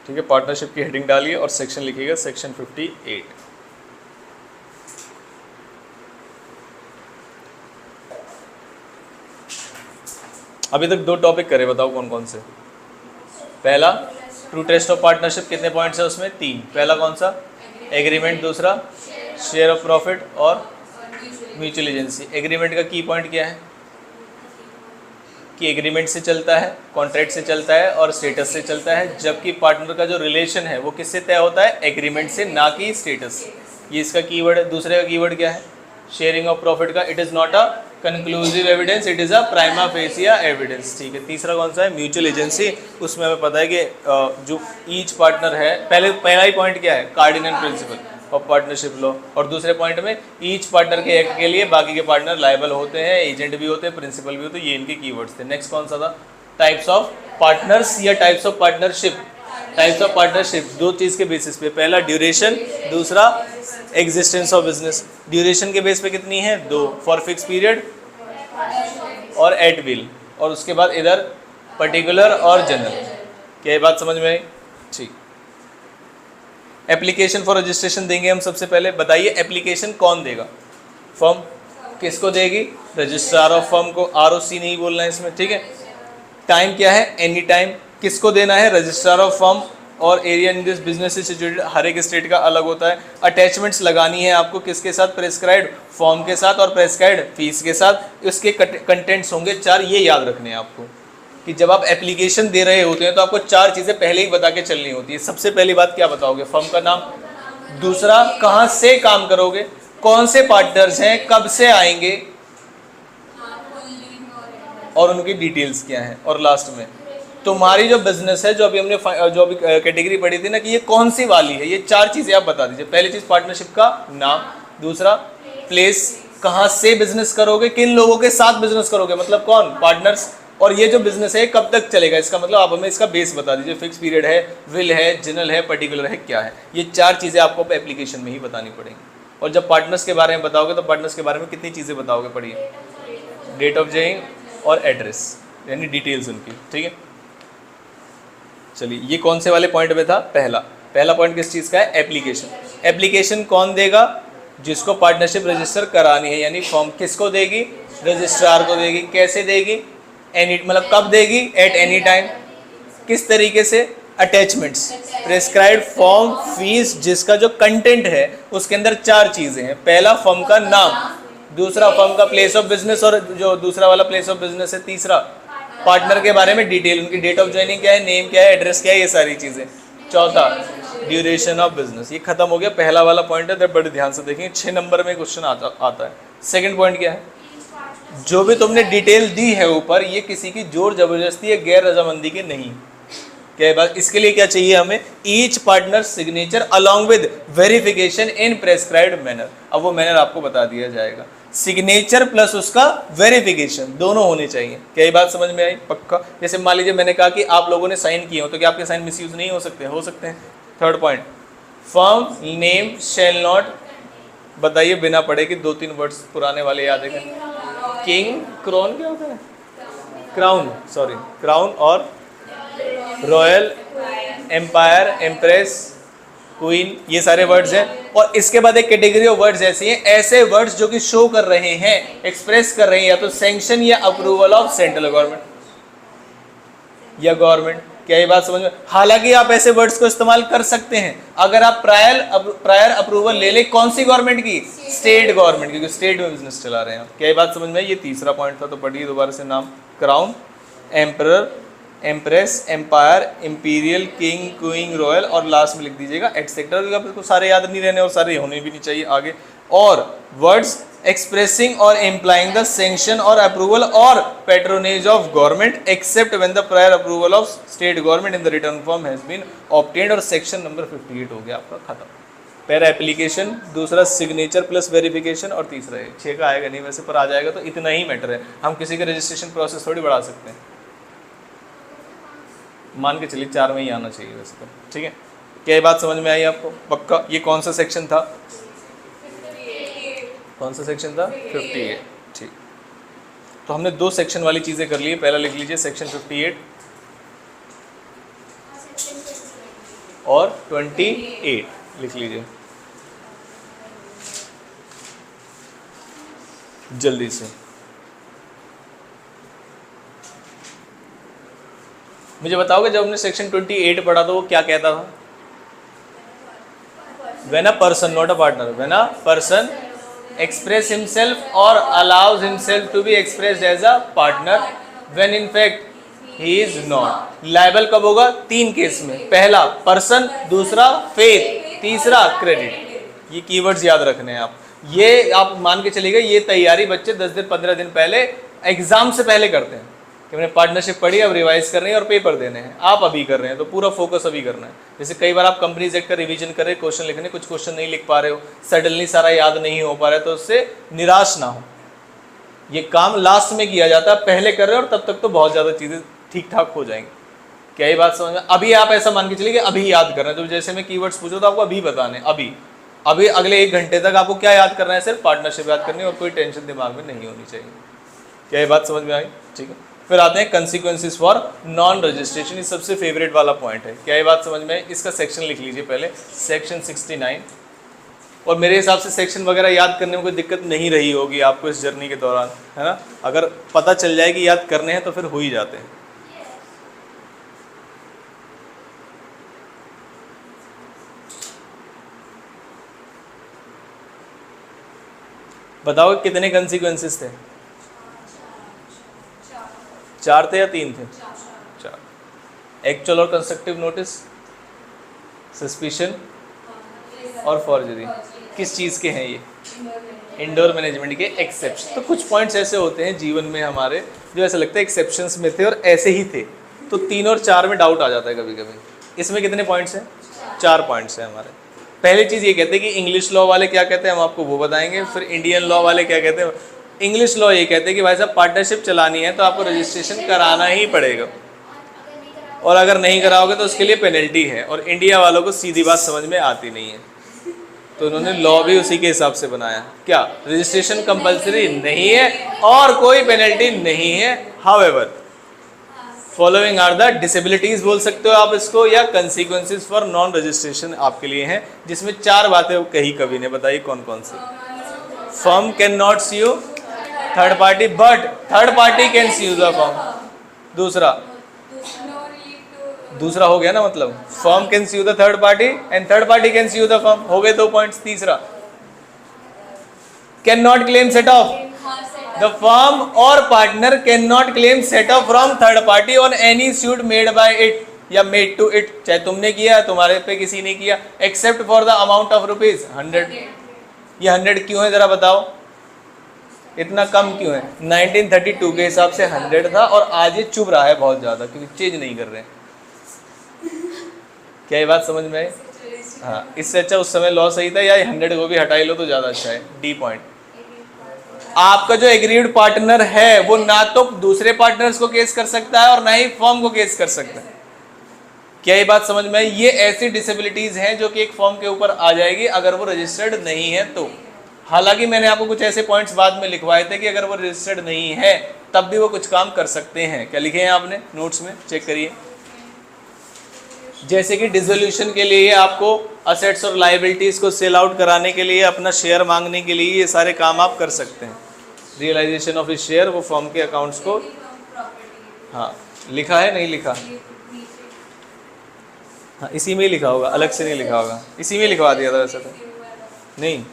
ठीक है, पार्टनरशिप की हेडिंग डालिए और सेक्शन लिखिएगा सेक्शन 58। अभी तक 2 टॉपिक करे, बताओ कौन कौन से। पहला ट्रू टेस्ट ऑफ पार्टनरशिप, कितने पॉइंट्स है उसमें? 3। पहला कौन सा? एग्रीमेंट। दूसरा शेयर ऑफ प्रॉफिट और म्यूचुअल एजेंसी। एग्रीमेंट का की पॉइंट क्या है कि एग्रीमेंट से चलता है, कॉन्ट्रैक्ट से चलता है और स्टेटस से चलता है, जबकि पार्टनर का जो रिलेशन है वो किससे तय होता है? एग्रीमेंट से, ना कि स्टेटस। ये इसका कीवर्ड है। दूसरे का कीवर्ड क्या है? शेयरिंग ऑफ प्रॉफिट का, it is not a conclusive evidence, it is a prima fascia evidence. ठीक है। तीसरा कौन सा है? Mutual agency. उसमें हमें पता है कि जो ईच पार्टनर है, पहला ही पॉइंट क्या है? Cardinal principle of partnership law. और दूसरे पॉइंट में ईच पार्टनर के एक्ट के लिए बाकी के पार्टनर लायबल होते हैं, एजेंट भी होते हैं, प्रिंसिपल भी होते हैं। ये इनके कीवर्ड्स थे। नेक्स्ट कौन सा था? टाइप्स ऑफ पार्टनर्स या types of partnership. Types of partnership 2 चीज़ के बेसिस पे, पहला ड्यूरेशन, दूसरा एग्जिस्टेंस ऑफ बिजनेस। ड्यूरेशन के बेस पे कितनी है? 2, फॉर फिक्स पीरियड और एट विल। और उसके बाद इधर पर्टिकुलर और जनरल। क्या ये बात समझ में आई? ठीक। एप्लीकेशन फॉर रजिस्ट्रेशन देंगे हम सबसे पहले। बताइए एप्लीकेशन कौन देगा? फर्म। किसको देगी? रजिस्ट्रार ऑफ फर्म को। ROC नहीं बोलना है इसमें, ठीक है। टाइम क्या है? Any time. किसको देना है? Registrar of firm. और area in this business is situated, हर एक स्टेट का अलग होता है। अटैचमेंट्स लगानी है आपको किसके साथ? प्रेस्क्राइब्ड फॉर्म के साथ और प्रेस्क्राइब्ड फीस के साथ। इसके कंटेंट्स होंगे 4, ये याद रखने हैं आपको कि जब आप एप्लीकेशन दे रहे होते हैं तो आपको 4 चीज़ें पहले ही बता के चलनी होती है। सबसे पहली बात क्या बताओगे? फर्म का नाम। दूसरा, कहाँ से काम करोगे, कौन से पार्टनर्स हैं, कब से आएंगे और उनकी डिटेल्स क्या हैं। और लास्ट में तुम्हारी जो बिजनेस है, जो अभी हमने जो अभी कैटेगरी पढ़ी थी ना कि ये कौन सी वाली है, ये 4 चीज़ें आप बता दीजिए। पहली चीज़ पार्टनरशिप का नाम। दूसरा प्लेस, कहाँ से बिजनेस करोगे, किन लोगों के साथ बिजनेस करोगे, मतलब कौन? पार्टनर्स। और ये जो बिजनेस है कब तक चलेगा, इसका मतलब आप हमें इसका बेस बता दीजिए। फिक्स पीरियड है, विल है, जनरल है, पर्टिकुलर है, क्या है। ये 4 चीज़ें आपको एप्लीकेशन में ही बतानी पड़ेंगी। और जब पार्टनर्स के बारे में बताओगे तो पार्टनर्स के बारे में कितनी चीज़ें बताओगे? पढ़िए। डेट ऑफ जॉइनिंग और एड्रेस, यानी डिटेल्स उनकी, ठीक है। चलिए, ये कौन से वाले पॉइंट में था? पहला पॉइंट किस चीज़ का है? एप्लीकेशन। एप्लीकेशन कौन देगा? जिसको पार्टनरशिप रजिस्टर करानी है, यानी फॉर्म किसको देगी? रजिस्ट्रार को देगी। कैसे देगी? एनी, मतलब कब देगी? At any time. किस तरीके से? अटैचमेंट्स, प्रेस्क्राइब्ड फॉर्म, फीस, जिसका जो कंटेंट है उसके अंदर 4 चीज़ें हैं। पहला फर्म का नाम, दूसरा फर्म का प्लेस ऑफ बिजनेस, और जो दूसरा वाला प्लेस ऑफ बिजनेस है, तीसरा पार्टनर के बारे में डिटेल, उनकी डेट ऑफ ज्वाइनिंग क्या है, नेम क्या है, एड्रेस क्या है, ये सारी चीज़ें। चौथा ड्यूरेशन ऑफ बिजनेस। ये खत्म हो गया, पहला वाला पॉइंट है। बड़े ध्यान से देखेंगे, 6 नंबर में क्वेश्चन आता है। सेकंड पॉइंट क्या है? जो भी तुमने डिटेल दी है ऊपर, ये किसी की जोर जबरदस्ती या गैर रजामंदी के नहीं। क्या बात? इसके लिए क्या चाहिए हमें? Each partner signature along with verification in prescribed manner. अब वो मैनर आपको बता दिया जाएगा। सिग्नेचर प्लस उसका वेरिफिकेशन दोनों होने चाहिए। क्या ये बात समझ में आई? पक्का। जैसे मान लीजिए मैंने कहा कि आप लोगों ने साइन किए हो, तो क्या आपके साइन मिसयूज नहीं हो सकते? हो सकते हैं। Third point, firm name shall not, बताइए बिना पढ़े कि 2-3 वर्ड्स पुराने वाले याद है क्या? किंग, क्राउन, क्या होता है? क्राउन, सॉरी, क्राउन और रॉयल, एम्पायर, एम्प्रेस, क्वीन, ये सारे वर्ड्स हैं। और इसके बाद एक कैटेगरी ऑफ वर्ड्स ऐसी हैं, ऐसे वर्ड्स जो कि शो कर रहे हैं, एक्सप्रेस कर रहे हैं या तो सैंक्शन या अप्रूवल ऑफ सेंट्रल गवर्नमेंट या गवर्नमेंट। क्या ये बात समझ में? हालांकि आप ऐसे वर्ड्स को इस्तेमाल कर सकते हैं अगर आप प्रायर अप्रूवल ले ले। कौन सी गवर्नमेंट की? स्टेट गवर्नमेंट की, क्योंकि स्टेट में बिजनेस चला रहे हैं। क्या ये बात समझ में? ये तीसरा पॉइंट था, तो पढ़िए दोबारा से नाम। Crown, emperor, empress, empire, imperial, king, queen, royal, और लास्ट में लिख दीजिएगा एटसेट्रा। आपको सारे याद नहीं रहने और सारे होने भी नहीं चाहिए आगे। और वर्ड्स एक्सप्रेसिंग और इम्प्लाइंग द सैंक्शन और अप्रूवल और patronage of government except when the prior approval of state government in the return form has been obtained. और सेक्शन नंबर 58 हो गया आपका खत्म। पहला एप्लीकेशन, दूसरा सिग्नेचर प्लस वेरिफिकेशन, और तीसरा है 6 का आएगा नहीं वैसे, पर आ जाएगा तो इतना ही मैटर है। हम किसी का रजिस्ट्रेशन प्रोसेस थोड़ी बढ़ा सकते हैं, मान के चलिए 4 में ही आना चाहिए वैसे तो, ठीक है। क्या ये बात समझ में आई आपको? पक्का। ये कौन सा सेक्शन था? कौन सा सेक्शन था? 58। ठीक, तो हमने 2 सेक्शन वाली चीज़ें कर ली। पहला लिख लीजिए सेक्शन 58 और 28 लिख लीजिए जल्दी से। मुझे बताओगे जब हमने सेक्शन 28 पढ़ा तो वो क्या कहता था? When a person, not a partner, when a person express himself or allows himself to be expressed as a partner, when in fact he is not. Liable कब होगा? 3 केस में, पहला पर्सन, दूसरा फेथ, तीसरा क्रेडिट। ये keywords याद रखने हैं आप। ये आप मान के चलिएगा, ये तैयारी बच्चे 10 दिन 15 दिन पहले एग्जाम से पहले करते हैं कि मैंने पार्टनरशिप पढ़ी, अब रिवाइज कर रहे हैं और पेपर देने हैं। आप अभी कर रहे हैं तो पूरा फोकस अभी करना है। जैसे कई बार आप कंपनीज एक्ट का रिवीजन कर रहे हैं, क्वेश्चन लिखने, कुछ क्वेश्चन नहीं लिख पा रहे हो, सडनली सारा याद नहीं हो पा रहा है, तो उससे निराश ना हो। ये काम लास्ट में किया जाता है, पहले कर रहे हो और तब तक तो बहुत ज़्यादा चीज़ें ठीक ठाक हो जाएंगी। क्या ये बात समझ में? अभी आप ऐसा मान के चलिए कि अभी याद कर रहे हैं, तो जैसे मैं कीवर्ड्स पूछूँ तो आपको अभी बताने, अभी अगले 1 घंटे तक आपको क्या याद करना है? सिर्फ पार्टनरशिप याद करनी है और कोई टेंशन दिमाग में नहीं होनी चाहिए। क्या ये बात समझ में आई? ठीक है, फिर आते हैं कंसिक्वेंसेस फॉर नॉन रजिस्ट्रेशन। ये सबसे फेवरेट वाला पॉइंट है। क्या ये बात समझ में आई? इसका सेक्शन लिख लीजिए पहले, सेक्शन 69। और मेरे हिसाब से सेक्शन वगैरह याद करने में कोई दिक्कत नहीं रही होगी आपको इस जर्नी के दौरान, है ना? अगर पता चल जाए कि याद करने हैं तो फिर हो ही जाते हैं। बताओ कितने कंसिक्वेंसेस थे? 4 थे या 3 थे? 4। एक्चुअल और कंस्ट्रक्टिव नोटिस, सस्पिशन और फॉर्जरी। किस चीज़ के हैं ये? इंडोर मैनेजमेंट के एक्सेप्शन। तो कुछ पॉइंट्स ऐसे होते हैं जीवन में हमारे जो ऐसा लगता है एक्सेप्शंस में थे और ऐसे ही थे, तो 3 और 4 में डाउट आ जाता है कभी कभी। इसमें कितने पॉइंट्स हैं? 4 पॉइंट्स हैं हमारे। पहली चीज़ ये कहते हैं कि इंग्लिश लॉ वाले क्या कहते हैं, हम आपको वो बताएंगे। फिर इंडियन लॉ वाले क्या कहते हैं। इंग्लिश लॉ ये कहते हैं कि भाई साहब पार्टनरशिप चलानी है तो आपको रजिस्ट्रेशन कराना ही पड़ेगा, और अगर नहीं कराओगे तो उसके लिए पेनल्टी है। और इंडिया वालों को सीधी बात समझ में आती नहीं है, तो उन्होंने लॉ भी उसी के हिसाब से बनाया। क्या रजिस्ट्रेशन कंपलसरी नहीं है और कोई पेनल्टी नहीं है। However following are the disabilities बोल सकते हो आप इसको, या कंसिक्वेंसेस फॉर नॉन रजिस्ट्रेशन आपके लिए हैं, जिसमें 4 बातें कही कवि ने। बताइए कौन कौन सी? Firm can not sue third party but third party can sue the firm. दूसरा हो गया ना, मतलब firm can sue the third party and third party can sue the firm. हो गए 2 पॉइंट्स। तीसरा can not claim set off, the firm और partner can not claim set off from third party on any suit made by it या made to it, चाहे तुमने किया तुम्हारे पे किसी ने किया, except for the amount of rupees 100। ये 100 क्यों है जरा बताओ, इतना कम क्यों है? 1932 के हिसाब से 100 था और आज ये चुभ रहा है बहुत ज़्यादा क्योंकि चेंज नहीं कर रहे हैं। क्या ये बात समझ में आई? हाँ, इससे अच्छा उस समय लॉ सही था, या 100 को भी हटा ही लो तो ज़्यादा अच्छा है। डी पॉइंट, आपका जो एग्रीड पार्टनर है वो ना तो दूसरे पार्टनर्स को केस कर सकता है और ना ही फर्म को केस कर सकता है। क्या ये बात समझ में आई? ये ऐसी डिसेबिलिटीज हैं जो कि एक फर्म के ऊपर आ जाएगी अगर वो रजिस्टर्ड नहीं है तो। हालांकि मैंने आपको कुछ ऐसे पॉइंट्स बाद में लिखवाए थे कि अगर वो रजिस्टर्ड नहीं है तब भी वो कुछ काम कर सकते हैं। क्या लिखे हैं आपने नोट्स में? चेक करिए। जैसे कि डिसोल्यूशन के लिए आपको असेट्स और लायबिलिटीज को सेल आउट कराने के लिए, अपना शेयर मांगने के लिए, ये सारे काम आप कर सकते हैं। रियलाइजेशन ऑफ शेयर, वो फर्म के अकाउंट्स को, हाँ लिखा है नहीं लिखा? हाँ इसी में ही लिखा होगा, अलग से नहीं लिखा होगा, इसी में लिखवा दिया था वैसे तो नहीं।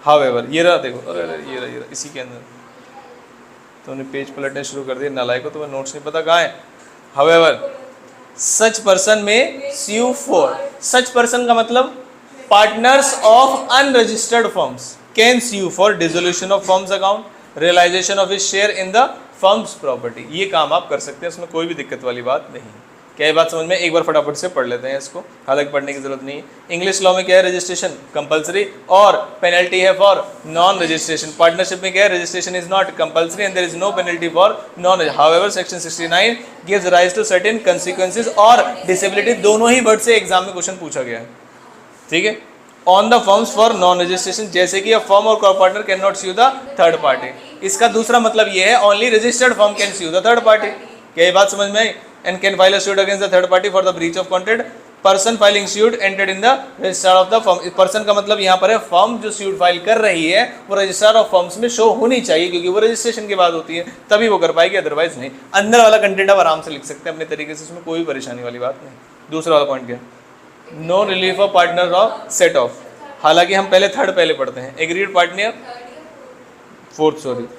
हाउएवर ये रहा, देखो अरे ये रहा इसी के अंदर। तुमने पेज पलटने शुरू कर दिए नालायक को, तुम्हें नोट्स नहीं पता कहाँ है। हाउएवर सच पर्सन में sue for, सच पर्सन का मतलब partners of unregistered firms can sue for dissolution of firms account, realisation of his share in the firms property. ये काम आप कर सकते हैं, इसमें कोई भी दिक्कत वाली बात नहीं। क्या ये बात समझ में? एक बार फटाफट से पढ़ लेते हैं इसको, हालांकि पढ़ने की जरूरत नहीं है। इंग्लिश लॉ में क्या है? रजिस्ट्रेशन कंपलसरी और पेनल्टी है फॉर नॉन रजिस्ट्रेशन। पार्टनरशिप में क्या है? Registration is not compulsory and there is no penalty for non. However section 69 gives rise to certain consequences और डिसेबिलिटी। दोनों ही वर्ड से एग्जाम में क्वेश्चन पूछा गया है, ठीक है। On the firms for non registration, जैसे कि अ फर्म और partner can not sue the third party. इसका दूसरा मतलब ये है only registered firm can sue the third party. क्या ये बात समझ में आई? And can file a suit against the third party for the breach of contract person filing suit entered in the register of the firm. Person का मतलब यहाँ पर है फर्म जो सूट फाइल कर रही है वो रजिस्टर ऑफ फर्म्स में शो होनी चाहिए, क्योंकि वो रजिस्ट्रेशन की बात होती है, तभी वो कर पाएगी, अदरवाइज नहीं। अंदर वाला कंटेंट आप आराम से लिख सकते हैं अपने तरीके से, उसमें कोई परेशानी वाली बात नहीं। दूसरा वाला पॉइंट क्या, no relief of partner of set off. हालांकि हम पहले थर्ड पहले पढ़ते हैं। Agreed partner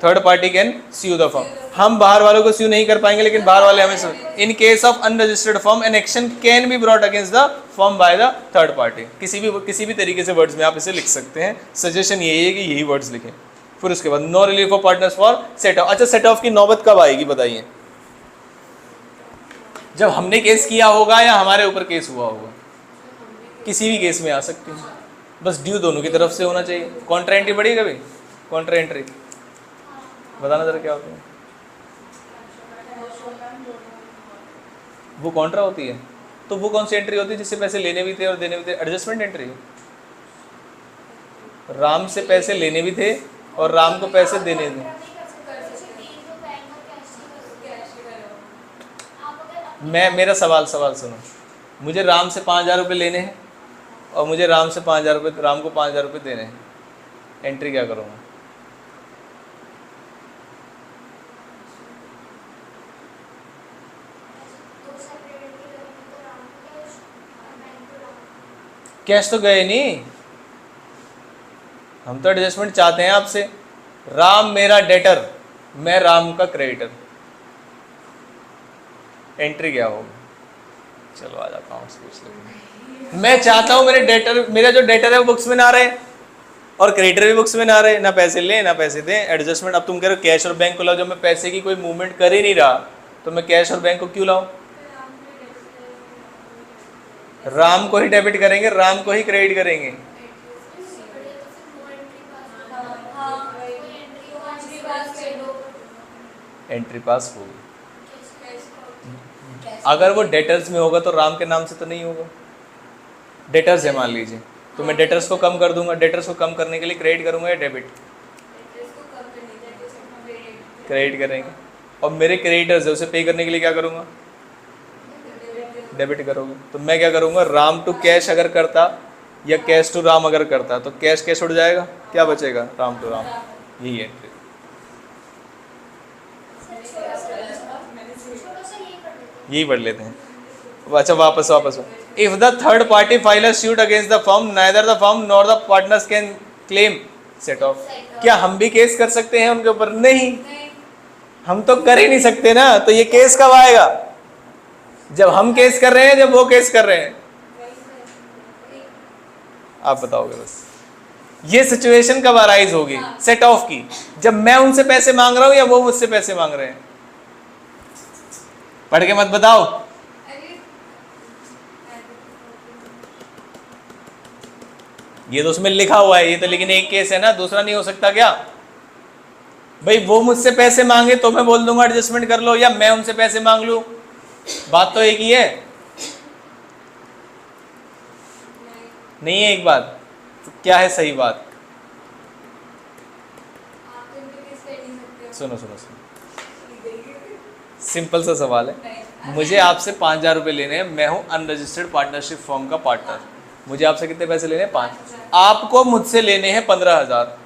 third party can sue the firm. हम बाहर वालों को स्यू नहीं कर पाएंगे, लेकिन बाहर वाले हमें। इन case of unregistered firm an action can be brought against the firm by the third party. किसी भी तरीके से वर्ड्स में आप इसे लिख सकते हैं। सजेशन यही है कि यही वर्ड्स लिखें। फिर उसके बाद no relief of partners for set off. अच्छा, सेट ऑफ की नौबत कब आएगी बताइए? जब हमने केस किया होगा या हमारे ऊपर केस हुआ होगा। किसी भी केस में आ सकती है, बस ड्यू दोनों की तरफ से होना चाहिए। कॉन्ट्रा एंट्री पड़ी कभी? कॉन्ट्रा एंट्री बताना जरा क्या होती है? वो कॉन्ट्रा होती है, तो वो कौन सी एंट्री होती है जिससे पैसे लेने भी थे और देने भी थे? Adjustment entry. राम से पैसे लेने भी थे और राम को पैसे देने थे। मेरा सवाल सुनो। मुझे राम से 5,000 रुपये लेने हैं और मुझे राम से 5,000 रुपये, राम को 5,000 रुपये देने हैं। एंट्री क्या करूँगा? कैश तो गए नहीं, हम तो एडजस्टमेंट चाहते हैं आपसे। राम मेरा डेटर, मैं राम का क्रेडिटर। एंट्री क्या होगी? चलो आ जाता हूँ, पूछ लेंगे। मैं चाहता हूँ मेरा जो डेटर है वो बुक्स में ना रहे और क्रेडिटर भी बुक्स में ना रहे, ना पैसे ले ना पैसे दें। एडजस्टमेंट। अब तुम कह रहे हो कैश और बैंक को लाओ। जब मैं पैसे की कोई मूवमेंट कर ही नहीं रहा तो मैं कैश और बैंक को क्यों लाऊं? राम को ही डेबिट करेंगे, राम को ही क्रेडिट करेंगे। एंट्री पास होगी। अगर वो डेटर्स में होगा तो राम के नाम से तो नहीं होगा। डेटर्स है मान लीजिए, तो मैं डेटर्स को कम कर दूंगा। डेटर्स को कम करने के लिए क्रेडिट करूंगा या डेबिट? क्रेडिट करेंगे। और मेरे क्रेडिटर्स है उसे पे करने के लिए क्या करूंगा? डेबिट करोगे। तो मैं क्या करूंगा? राम टू कैश अगर करता या कैश टू राम अगर करता तो कैश कैश उड़ जाएगा, क्या बचेगा? राम टू राम। यही है। यही पढ़ लेते हैं। अच्छा, वापस if the third party file a suit against the firm neither the firm nor the partners can claim set of. क्या हम भी केस कर सकते हैं उनके ऊपर? नहीं, हम तो कर ही नहीं सकते ना। तो ये केस कब आएगा? जब हम केस कर रहे हैं, जब वो केस कर रहे हैं। आप बताओगे बस। ये सिचुएशन कब अराइज होगी सेट ऑफ की? जब मैं उनसे पैसे मांग रहा हूं या वो मुझसे पैसे मांग रहे हैं। पढ़ के मत बताओ। ये तो उसमें लिखा हुआ है, ये तो लेकिन एक केस है ना, दूसरा नहीं हो सकता क्या? भाई वो मुझसे पैसे मांगे तो मैं बोल दूंगा एडजस्टमेंट कर लो, या मैं उनसे पैसे मांग लूं, बात तो एक ही है। नहीं है एक बात? तो क्या है सही बात? सुनो सुनो सुनो, सिंपल सा सवाल है। मुझे आपसे 5,000 रुपये लेने हैं। मैं हूं अनरजिस्टर्ड पार्टनरशिप फर्म का पार्टनर। मुझे आपसे कितने पैसे लेने हैं? 5। आपको मुझसे लेने हैं 15,000।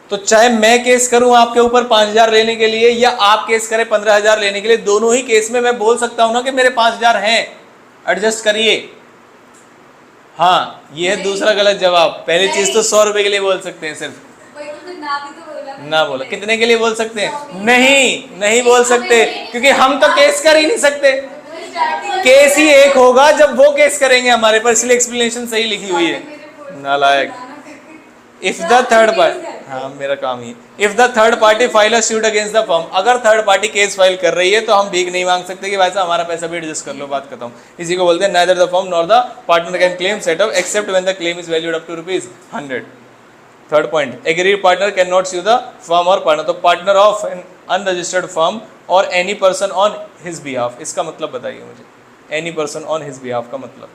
तो चाहे मैं केस करूं आपके ऊपर 5,000 लेने के लिए या आप केस करें 15,000 लेने के लिए, दोनों ही केस में मैं बोल सकता हूं ना कि मेरे 5,000 हैं, एडजस्ट करिए। हाँ, ये है दूसरा गलत जवाब। पहली चीज तो 100 रुपए के लिए बोल सकते हैं सिर्फ। ना बोला। कितने के लिए बोल सकते हैं? नहीं बोल सकते, क्योंकि हम तो केस कर ही नहीं सकते। केस ही एक होगा जब वो केस करेंगे हमारे पर, इसलिए एक्सप्लेनेशन सही लिखी हुई है। नालायक। इफ द थर्ड पार्टी, हाँ मेरा काम ही, if the third party file a suit against the firm. अगर थर्ड पार्टी केस फाइल कर रही है तो हम भीख नहीं मांग सकते कि भाई साहब हमारा पैसा भी एडजस्ट कर लो, बात खत्म। इसी को बोलते हैं neither the firm nor the partner can claim set off except when the claim is valued up to ₹100। Third point, agreed partner can not sue the firm और पार्टनर। तो partner of an unregistered firm or any person on his behalf, इसका मतलब बताइए मुझे। Any person on his behalf का मतलब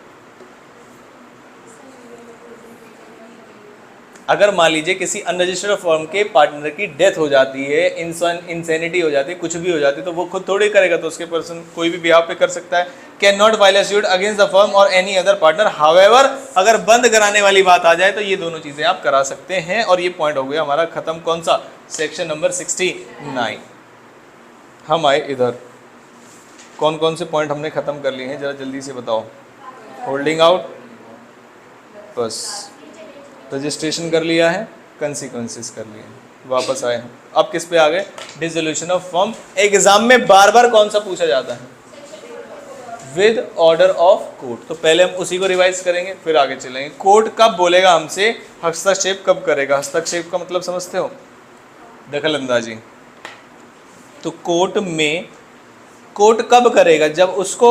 अगर मान लीजिए किसी अनरजिस्टर्ड फर्म के पार्टनर की डेथ हो जाती है, इंसैनिटी हो जाती है, कुछ भी हो जाती है, तो वो खुद थोड़ी करेगा, तो उसके पर्सन कोई भी बिहाफ पे कर सकता है। Can not file a suit against the firm or any other partner. However अगर बंद कराने वाली बात आ जाए तो ये दोनों चीजें आप करा सकते हैं। और ये पॉइंट हो गया हमारा खत्म। कौन सा? Section number 69। हम आए इधर, कौन कौन से पॉइंट हमने खत्म कर लिए हैं जरा जल्दी से बताओ। होल्डिंग आउट, बस रजिस्ट्रेशन कर लिया है, कंसिक्वेंसेस कर लिए हैं, वापस आए हैं। अब किस पे आ गए? Dissolution of firm. एग्जाम में बार बार कौन सा पूछा जाता है? With order of court. तो पहले हम उसी को रिवाइज करेंगे, फिर आगे चलेंगे। कोर्ट कब बोलेगा हमसे, हस्तक्षेप कब करेगा? हस्तक्षेप का मतलब समझते हो? दखल अंदाजी। तो कोर्ट कब करेगा? जब उसको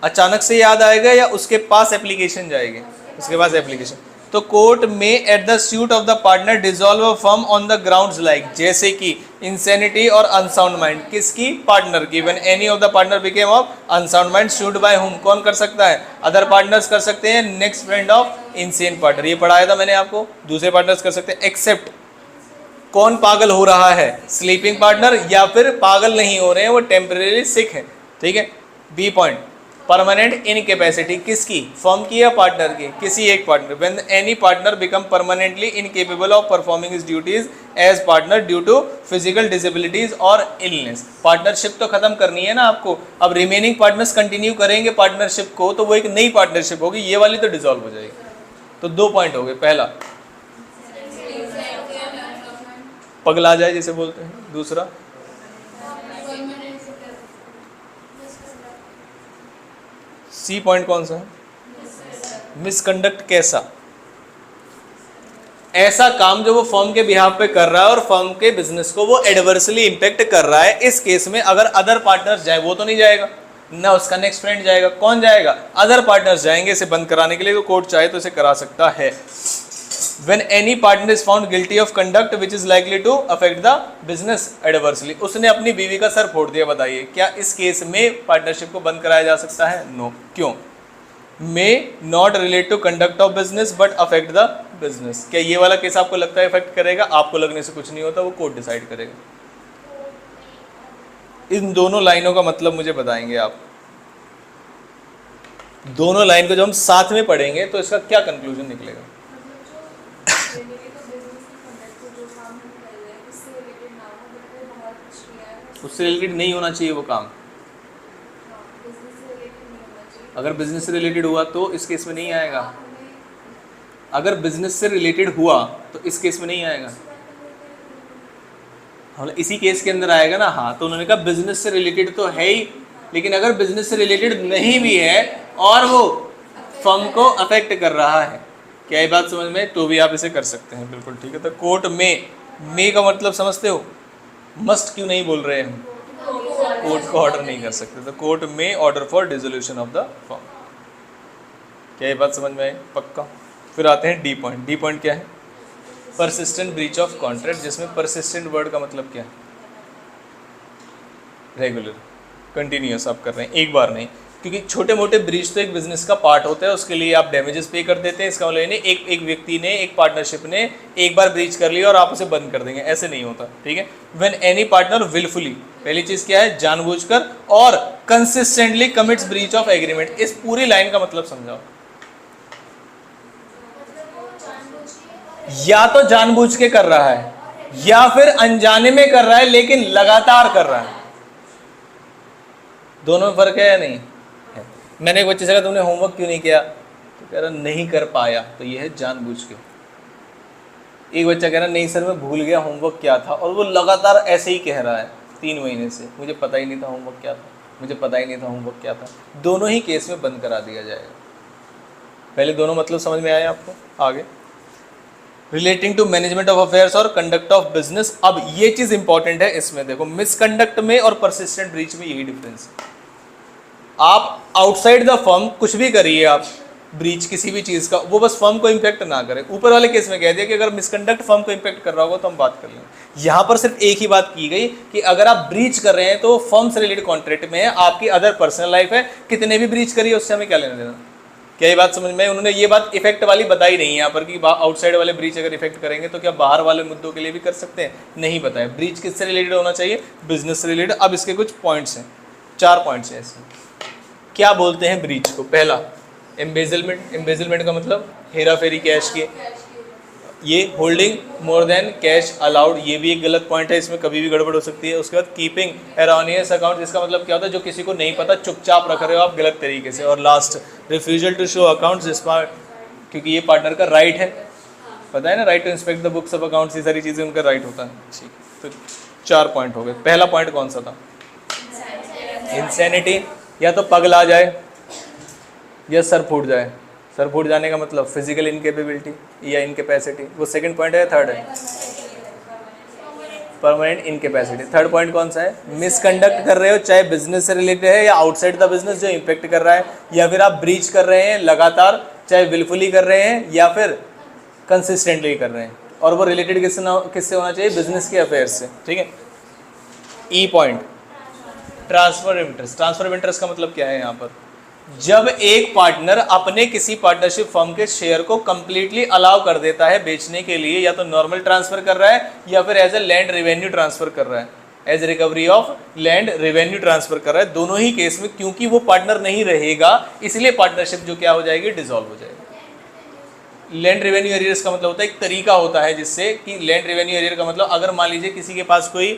अचानक से याद आएगा या उसके पास एप्लीकेशन जाएगी? उसके पास एप्लीकेशन। तो कोर्ट में at the suit of the partner dissolve a firm on the grounds like, जैसे कि इंसैनिटी और अनसाउंड माइंड। किसकी? पार्टनर की। When any of the partner became of unsound mind sued by whom. कौन कर सकता है? अदर पार्टनर्स कर सकते हैं, next friend of insane partner. ये पढ़ाया था मैंने आपको। दूसरे पार्टनर्स कर सकते हैं एक्सेप्ट कौन पागल हो रहा है? स्लीपिंग पार्टनर, या फिर पागल नहीं हो रहे हैं, वो टेम्परेरी सिक है। ठीक है। बी पॉइंट, परमानेंट इनकेपेसिटी किसकी? फर्म की या पार्टनर की? किसी एक partner. When any partner become permanently incapable of performing his duties as partner due to physical disabilities और इलनेस। पार्टनरशिप तो खत्म करनी है ना आपको। अब रिमेनिंग पार्टनर्स कंटिन्यू करेंगे पार्टनरशिप को, तो वो एक नई पार्टनरशिप होगी, ये वाली तो डिसॉल्व हो जाएगी। तो 2 पॉइंट हो गए। पहला पगला जाए जिसे बोलते हैं, दूसरा सी पॉइंट कौन सा है? मिसकंडक्ट। कैसा? ऐसा काम जो वो फर्म के बिहाफ पे कर रहा है और फर्म के बिजनेस को वो एडवर्सली इंपैक्ट कर रहा है। इस केस में अगर अदर पार्टनर्स जाए, वो तो नहीं जाएगा ना, उसका नेक्स्ट फ्रेंड जाएगा। कौन जाएगा? अदर पार्टनर्स जाएंगे इसे बंद कराने के लिए। तो कोर्ट चाहे तो इसे करा सकता है। When any partner is found guilty of conduct which is likely to affect the business adversely, उसने अपनी बीवी का सर फोड़ दिया, बताइए क्या इस केस में पार्टनरशिप को बंद कराया जा सकता है? नो। क्यों? May not relate to conduct of business but affect the business। क्या ये वाला केस आपको लगता है इफेक्ट करेगा? आपको लगने से कुछ नहीं होता, वो कोर्ट डिसाइड करेगा। इन दोनों लाइनों का मतलब मुझे बताएंगे आप। दोनों लाइन को जब हम साथ में पढ़ेंगे तो इसका क्या कंक्लूजन निकलेगा? उससे रिलेटेड नहीं होना चाहिए वो काम। अगर बिजनेस से रिलेटेड हुआ तो इस केस में नहीं आएगा। अगर बिजनेस से रिलेटेड हुआ तो इस केस में नहीं आएगा। हाँ, इसी केस के अंदर आएगा ना। हाँ, तो उन्होंने कहा बिजनेस से रिलेटेड तो है ही, लेकिन अगर बिजनेस से रिलेटेड नहीं भी है और वो फर्म को अफेक्ट कर रहा है, क्या ये बात समझ में? तो भी आप इसे कर सकते हैं। बिल्कुल ठीक है। तो कोर्ट में का मतलब समझते हो? मस्ट क्यों नहीं बोल रहे हैं? कोर्ट को ऑर्डर नहीं कर सकते। तो कोर्ट में order for dissolution of the firm. क्या ये बात समझ में आई? पक्का। फिर आते हैं डी पॉइंट। डी पॉइंट क्या है? परसिस्टेंट ब्रीच ऑफ कॉन्ट्रैक्ट, जिसमें परसिस्टेंट वर्ड का मतलब क्या है? रेगुलर, कंटिन्यूअस आप कर रहे हैं, एक बार नहीं। क्योंकि छोटे मोटे ब्रीच तो एक बिजनेस का पार्ट होता है, उसके लिए आप डैमेजेस पे कर देते हैं। इसका मतलब एक व्यक्ति ने, एक पार्टनरशिप ने एक बार ब्रीच कर लिया और आप उसे बंद कर देंगे, ऐसे नहीं होता। ठीक है। व्हेन एनी पार्टनर विलफुली, पहली चीज क्या है? जानबूझकर और consistently commits breach of agreement. इस पूरी लाइन का मतलब समझाओ। या तो जानबूझ के कर रहा है या फिर अनजाने में कर रहा है, लेकिन लगातार कर रहा है। दोनों में फर्क है या नहीं? मैंने एक बच्चे से कहा तुमने होमवर्क क्यों नहीं किया? तो कह रहा नहीं कर पाया। तो ये है जानबूझ के। एक बच्चा कह रहा नहीं सर मैं भूल गया होमवर्क क्या था, और वो लगातार ऐसे ही कह रहा है 3 महीने से, मुझे पता ही नहीं था होमवर्क क्या था, मुझे पता ही नहीं था होमवर्क क्या था। दोनों ही केस में बंद करा दिया जाएगा। पहले दोनों मतलब समझ में आए आपको? आगे relating to management of affairs और कंडक्ट ऑफ बिजनेस। अब ये चीज इंपॉर्टेंट है इसमें, देखो मिसकंडक्ट में और परसिस्टेंट ब्रीच में यही डिफरेंस है। आप आउटसाइड द फर्म कुछ भी करिए, आप ब्रीच किसी भी चीज का, वो बस फर्म को इम्पैक्ट ना करे। ऊपर वाले केस में कह दिया कि अगर मिसकंडक्ट फर्म को इम्पैक्ट कर रहा होगा तो हम बात कर लेंगे। यहाँ पर सिर्फ एक ही बात की गई कि अगर आप ब्रीच कर रहे हैं तो फर्म से रिलेटेड कॉन्ट्रैक्ट में है, आपकी अदर पर्सनल लाइफ है, कितने भी ब्रीच करिए उससे हमें क्या लेना देना। क्या ये बात समझ में? उन्होंने ये बात इफेक्ट वाली बताई नहीं है यहाँ पर कि आउटसाइड वाले ब्रीच अगर इफेक्ट करेंगे तो क्या बाहर वाले मुद्दों के लिए भी कर सकते हैं, नहीं बताया। ब्रीच किससे रिलेटेड होना चाहिए? बिजनेस से रिलेटेड। अब इसके कुछ पॉइंट्स हैं, 4 पॉइंट्स हैं ऐसे। क्या बोलते हैं ब्रीच को? पहला एम्बेजलमेंट। एम्बेजलमेंट का मतलब हेरा फेरी कैश की। ये holding more than cash allowed, ये भी एक गलत पॉइंट है, इसमें कभी भी गड़बड़ हो सकती है। उसके बाद कीपिंग एरोनियस अकाउंट, जिसका मतलब क्या होता है? जो किसी को नहीं पता चुपचाप रख रहे हो आप गलत तरीके से। और last refusal to show accounts, जिसमें क्योंकि ये पार्टनर का राइट है, पता है ना, right to inspect the books of accounts, ये सारी चीज़ें उनका राइट होता है। ठीक, तो 4 पॉइंट हो गए। पहला पॉइंट कौन सा था? इंसैनिटी, या तो पगल आ जाए या सर फूट जाए। सर फूट जाने का मतलब फिजिकल इनकेपेबिलिटी या इनकेपेसिटी, वो सेकंड पॉइंट है। थर्ड है परमानेंट इनकेपेसिटी। थर्ड पॉइंट कौन सा है? मिसकंडक्ट कर रहे हो, चाहे बिजनेस से रिलेटेड है या आउटसाइड द बिजनेस जो इम्पेक्ट कर रहा है, या फिर आप ब्रीच कर रहे हैं लगातार, चाहे विलफुली कर रहे हैं या फिर कंसिस्टेंटली कर रहे हैं, और वो रिलेटेड किससे होना चाहिए? बिजनेस के अफेयर से। ठीक है। ई point transfer interest. Transfer interest का मतलब क्या है यहाँ पर? जब एक पार्टनर अपने किसी पार्टनरशिप फर्म के शेयर को कंप्लीटली अलाउ कर देता है बेचने के लिए, या तो नॉर्मल ट्रांसफर कर रहा है या फिर as a land revenue transfer कर रहा है, as recovery of land revenue transfer कर रहा है। दोनों ही केस में क्योंकि वो पार्टनर नहीं रहेगा, इसलिए पार्टनरशिप जो क्या हो जाएगी? डिसॉल्व हो जाएगी। लैंड रेवेन्यू एरियर्स का मतलब होता है एक तरीका होता है जिससे कि लैंड रेवेन्यू एरियर का मतलब, अगर मान लीजिए किसी के पास कोई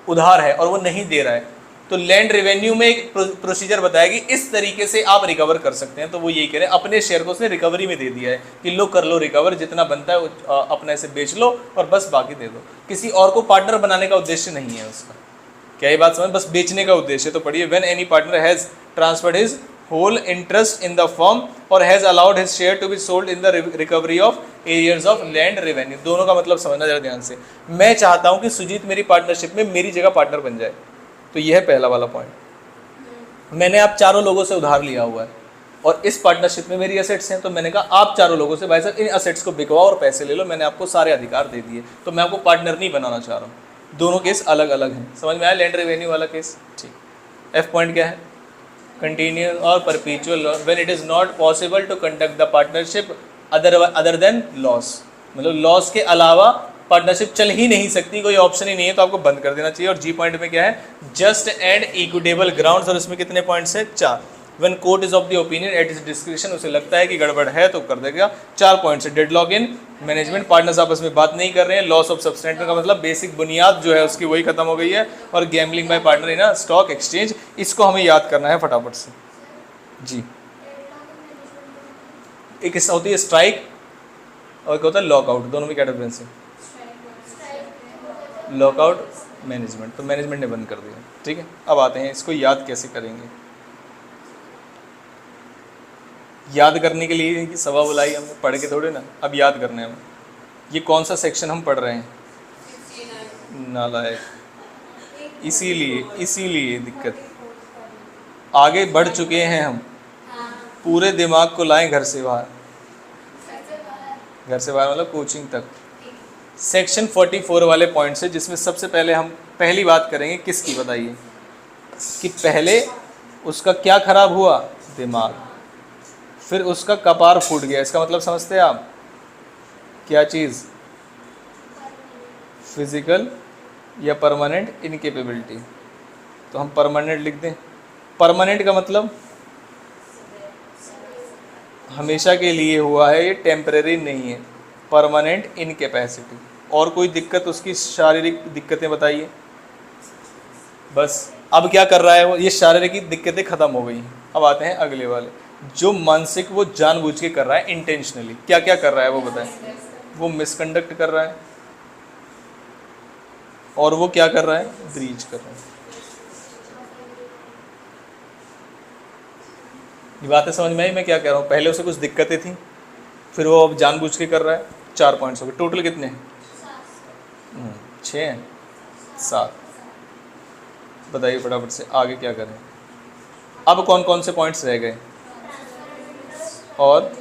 उधार है और वो नहीं दे रहा है, तो लैंड रेवेन्यू में एक प्रोसीजर बताया कि इस तरीके से आप रिकवर कर सकते हैं। तो वो यही कह रहे हैं, अपने शेयर को उसने रिकवरी में दे दिया है कि लो कर लो रिकवर, जितना बनता है अपने से बेच लो और बस बाकी दे दो। किसी और को पार्टनर बनाने का उद्देश्य नहीं है उसका। क्या ये बात समझ? बस बेचने का उद्देश्य। तो पढ़िए, when any partner has transferred his whole interest in the firm or has allowed his share to be sold in the recovery of arrears of land revenue. दोनों का मतलब समझना जरा ध्यान से। मैं चाहता हूं कि सुजीत मेरी पार्टनरशिप में मेरी जगह पार्टनर बन जाए, तो यह है पहला वाला पॉइंट। मैंने आप चारों लोगों से उधार लिया हुआ है और इस पार्टनरशिप में मेरी असेट्स हैं, तो मैंने कहा आप चारों लोगों से भाई साहब इन असेट्स को बिकवाओ और पैसे ले लो, मैंने आपको सारे अधिकार दे दिए, तो मैं आपको पार्टनर नहीं बनाना चाह रहा हूँ। दोनों केस अलग अलग हैं। समझ में आया? लैंड रेवेन्यू वाला केस। ठीक। एफ पॉइंट क्या है? कंटिन्यू और perpetual when it is not possible to conduct the partnership other than loss, मतलब लॉस के अलावा पार्टनरशिप चल ही नहीं सकती, कोई ऑप्शन ही नहीं है, तो आपको बंद कर देना चाहिए। और जी पॉइंट में क्या है? जस्ट एंड इक्विटेबल ग्राउंड्स, और इसमें कितने पॉइंट्स हैं? 4। When court is of the opinion it is description, उसे लगता है कि गड़बड़ है तो कर देगा। 4 पॉइंट्स है। डेडलॉक इन मैनेजमेंट, पार्टनर्स आपस में बात नहीं कर रहे हैं। लॉस ऑफ सब्सटेंटर का मतलब बेसिक बुनियाद जो है उसकी वही खत्म हो गई है। और gambling bye partner in stock exchange, इसको हमें याद करना है फटाफट से जी। एक होती है स्ट्राइक और एक होता है लॉकआउट, दोनों में क्या डिफरेंस है? लॉकआउट मैनेजमेंट, तो मैनेजमेंट ने बंद कर दिया। ठीक है। अब आते हैं इसको याद कैसे करेंगे। याद करने के लिए कि सवा बुलाई हमने पढ़ के थोड़े ना, अब याद करने हमें। ये कौन सा सेक्शन हम पढ़ रहे हैं? नालायक। इसीलिए दिक्कत, आगे बढ़ चुके हैं हम, पूरे दिमाग को लाएं घर से बाहर। घर से बाहर मतलब कोचिंग तक। सेक्शन 44 वाले पॉइंट से, जिसमें सबसे पहले हम पहली बात करेंगे किसकी, बताइए कि पहले उसका क्या खराब हुआ? दिमाग। फिर उसका कपार फूट गया, इसका मतलब समझते हैं आप? क्या चीज़? फिजिकल या परमानेंट इनकेपेबिलिटी। तो हम परमानेंट लिख दें। परमानेंट का मतलब हमेशा के लिए हुआ है, ये टेम्परेरी नहीं है। Permanent incapacity. और कोई दिक्कत उसकी? शारीरिक दिक्कतें बताइए। बस अब क्या कर रहा है वो? ये शारीरिक दिक्कतें खत्म हो गई हैं। अब आते हैं अगले वाले, जो मानसिक, वो जानबूझ के कर रहा है, इंटेंशनली। क्या क्या कर रहा है वो बताएं? वो मिसकंडक्ट कर रहा है, और वो क्या कर रहा है? ब्रीच कर रहा है। ये बातें समझ में आई मैं क्या कह रहा हूँ? पहले उसे कुछ दिक्कतें थी, फिर वो अब जानबूझ के कर रहा है। 4 पॉइंट्स हो गए। टोटल कितने हैं? 6 हैं? 7। बताइए फटाफट से आगे क्या करें। अब कौन कौन से पॉइंट्स रह गए? और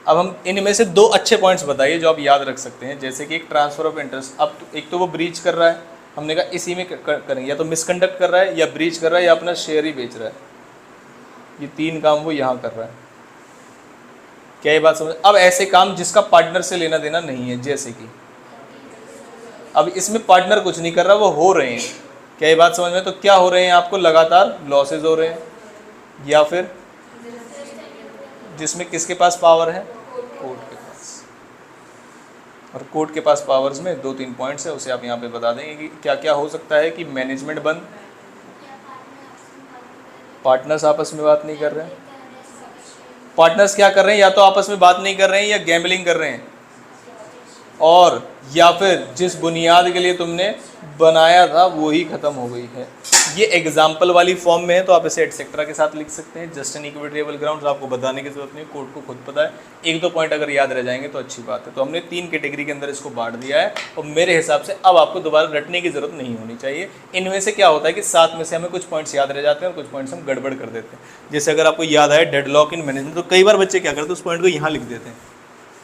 अब हम इनमें से 2 अच्छे पॉइंट्स बताइए जो आप याद रख सकते हैं, जैसे कि एक ट्रांसफर ऑफ इंटरेस्ट। अब एक तो वो ब्रीच कर रहा है, हमने कहा इसी में करेंगे, या तो मिसकंडक्ट कर रहा है, या ब्रीच कर रहा है, या अपना शेयर ही बेच रहा है। ये 3 काम वो यहाँ कर रहा है। क्या ये बात समझ? अब ऐसे काम जिसका पार्टनर से लेना देना नहीं है, जैसे कि अब इसमें पार्टनर कुछ नहीं कर रहा, वो हो रहे हैं। क्या ये बात समझ में? तो क्या हो रहे हैं आपको? लगातार लॉसेज हो रहे हैं, या फिर जिसमें किसके पास पावर है? कोर्ट के पास। और कोर्ट के पास पावर्स में 2-3 पॉइंट्स है, उसे आप यहाँ पे बता देंगे कि क्या क्या हो सकता है। कि मैनेजमेंट बंद, पार्टनर्स आपस में बात नहीं कर रहे हैं। पार्टनर्स क्या कर रहे हैं? या तो आपस में बात नहीं कर रहे हैं या गैम्बलिंग कर रहे हैं, और या फिर जिस बुनियाद के लिए तुमने बनाया था वो ही खत्म हो गई है। ये एग्जाम्पल वाली फॉर्म में है, तो आप इसे एटसेट्रा के साथ लिख सकते हैं। जस्ट एन इक्विटेबल ग्राउंड, आपको बताने की जरूरत नहीं, कोर्ट को खुद पता है। 1-2 पॉइंट अगर याद रह जाएंगे तो अच्छी बात है। तो हमने 3 कैटेगरी के अंदर इसको बांट दिया है, और मेरे हिसाब से अब आपको दोबारा रटने की जरूरत नहीं होनी चाहिए। इनमें से क्या होता है कि 7 में से हमें कुछ पॉइंट्स याद रह जाते हैं और कुछ पॉइंट्स हम गड़बड़ कर देते हैं। जैसे अगर आपको याद आए डेडलॉक इन मैनेजमेंट, तो कई बार बच्चे क्या करते हैं, उस पॉइंट को यहाँ लिख देते हैं।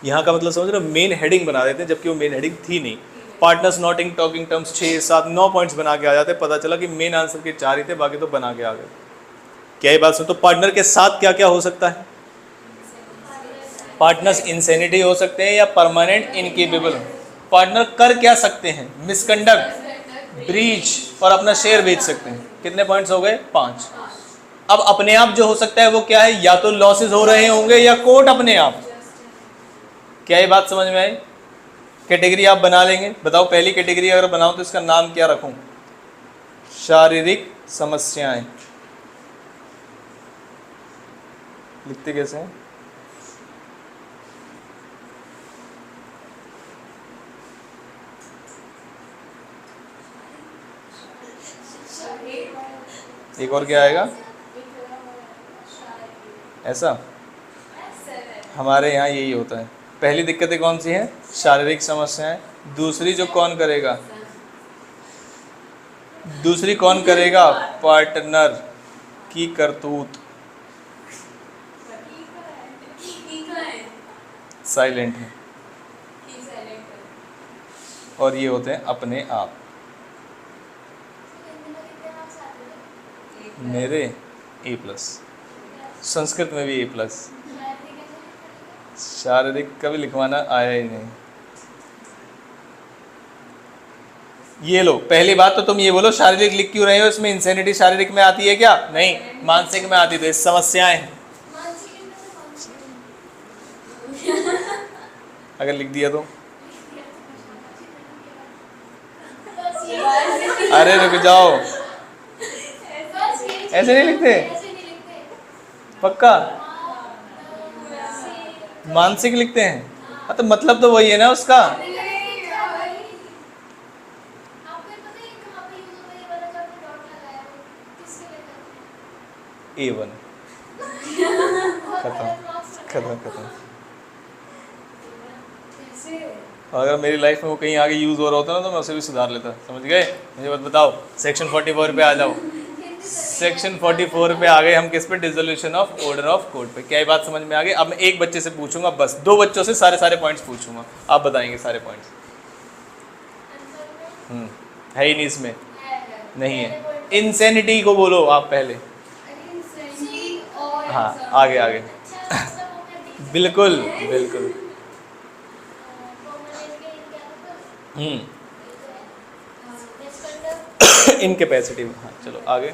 यहाँ का मतलब समझ रहे हो, मेन हेडिंग बना देते हैं, जबकि वो मेन हेडिंग थी नहीं। Partners not in talking terms 6-7-9 points बना के आ जाते, पता चला कि मेन आंसर के 4 ही थे, बाकी तो बना के आ गए। क्या ये बात सुन? तो पार्टनर के साथ क्या क्या हो सकता है? पार्टनर्स इंसेनिटी हो सकते हैं या परमानेंट इनकेपेबल। पार्टनर कर क्या सकते हैं? मिसकंडक्ट, ब्रीच और अपना शेयर बेच सकते हैं। कितने पॉइंट्स हो गए? 5। अब अपने आप जो हो सकता है वो क्या है? या तो लॉसेस हो रहे होंगे या कोर्ट अपने आप। क्या ये बात समझ में आई? कैटेगरी आप बना लेंगे। बताओ, पहली कैटेगरी अगर बनाऊं तो इसका नाम क्या रखूं? शारीरिक समस्याएं। लिखते कैसे हैं? एक और क्या आएगा? ऐसा हमारे यहाँ यही होता है। पहली दिक्कतें कौन सी हैं? शारीरिक समस्याएं। दूसरी जो कौन करेगा? दूसरी कौन करेगा? पार्टनर की करतूत। साइलेंट है। और ये होते हैं अपने आप। मेरे A+, संस्कृत में भी A+। शारीरिक का भी लिखवाना आया ही नहीं। ये लो, पहली बात तो तुम ये बोलो शारीरिक लिख क्यों रहे हो? इसमें इंसेनिटी शारीरिक में आती है क्या? नहीं, मानसिक में आती। तो इस समस्याएं अगर लिख दिया तो अरे रुक जाओ, ऐसे नहीं लिखते पक्का, मानसिक लिखते हैं। हाँ तो मतलब तो वही है ना उसका। A1 खत्म। अगर मेरी लाइफ में वो कहीं आगे यूज़ हो रहा होता ना तो मैं उसे भी सुधार लेता। समझ गए? मुझे बस बताओ, सेक्शन 44 पे आ जाओ। सेक्शन 44 पे आ गए हम। किस पे? Dissolution of order of court पे। क्या ये बात समझ में आ गई? अब मैं एक बच्चे से पूछूंगा, बस 2 बच्चों से सारे पॉइंट्स पूछूंगा, आप बताएंगे सारे पॉइंट्स। है ही नहीं इसमें, नहीं है। इंसेनिटी को बोलो आप पहले। हाँ आगे बिल्कुल। इनकैपेसिटी। हाँ चलो आगे।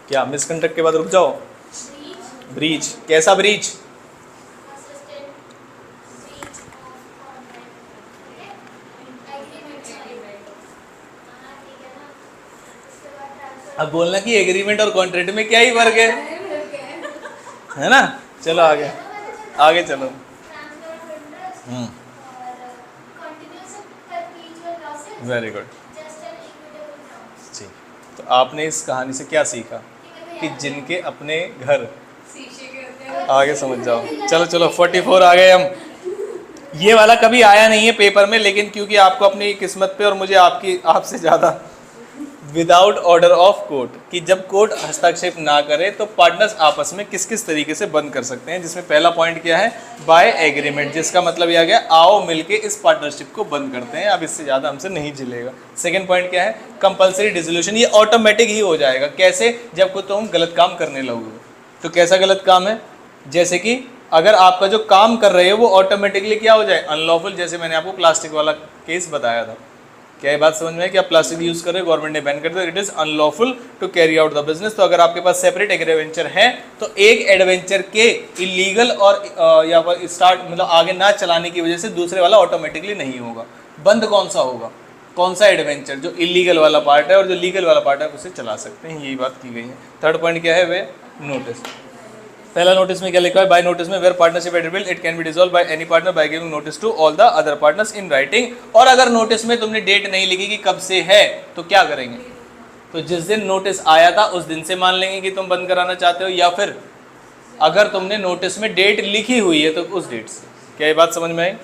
क्या मिसकंडक्ट के बाद रुक जाओ? ब्रीच। कैसा ब्रीच? अब बोलना कि एग्रीमेंट और कॉन्ट्रैक्ट में क्या ही फर्क है ना? चलो आगे चलो। Very good. जी, तो आपने इस कहानी से क्या सीखा? कि जिनके अपने घर, आगे समझ जाओ। चलो 44 आ गए हम। ये वाला कभी आया नहीं है पेपर में, लेकिन क्योंकि आपको अपनी किस्मत पे और मुझे आपसे ज़्यादा विदाउट ऑर्डर ऑफ कोर्ट, कि जब कोर्ट हस्तक्षेप ना करे तो पार्टनर्स आपस में किस किस तरीके से बंद कर सकते हैं, जिसमें पहला पॉइंट क्या है, बाय एग्रीमेंट, जिसका मतलब यह आ गया आओ मिलके इस पार्टनरशिप को बंद करते हैं, अब इससे ज़्यादा हमसे नहीं झिलेगा। सेकंड पॉइंट क्या है, कंपलसरी डिसोल्यूशन, ये ऑटोमेटिक ही हो जाएगा। कैसे, जब कोई तुम गलत काम करने लगोगे। तो कैसा गलत काम है, जैसे कि अगर आपका जो काम कर रहे हो वो ऑटोमेटिकली क्या हो जाए, अनलॉफुल, जैसे मैंने आपको प्लास्टिक वाला केस बताया था। क्या ये बात समझ में है कि आप प्लास्टिक यूज़ कर रहे हो, गवर्नमेंट ने बैन कर दिया, it is unlawful to carry out the business. तो अगर आपके पास सेपरेट एडवेंचर है तो एक एडवेंचर के इलीगल और या पर स्टार्ट मतलब आगे ना चलाने की वजह से दूसरे वाला ऑटोमेटिकली नहीं होगा। बंद कौन सा होगा, कौन सा एडवेंचर, जो इलीगल वाला पार्ट है, और जो लीगल वाला पार्ट है उसे चला सकते हैं, यही बात की गई है। थर्ड पॉइंट क्या है, वे नोटिस। पहला नोटिस में क्या लिखा है, बाय नोटिस में where partnership agreement it can be dissolve by any partner by giving notice to all the other partners in writing. और अगर नोटिस में तुमने डेट नहीं लिखी कि कब से है तो क्या करेंगे, तो जिस दिन नोटिस आया था उस दिन से मान लेंगे कि तुम बंद कराना चाहते हो, या फिर अगर तुमने नोटिस में डेट लिखी हुई है तो उस डेट से। क्या ये बात समझ में आई।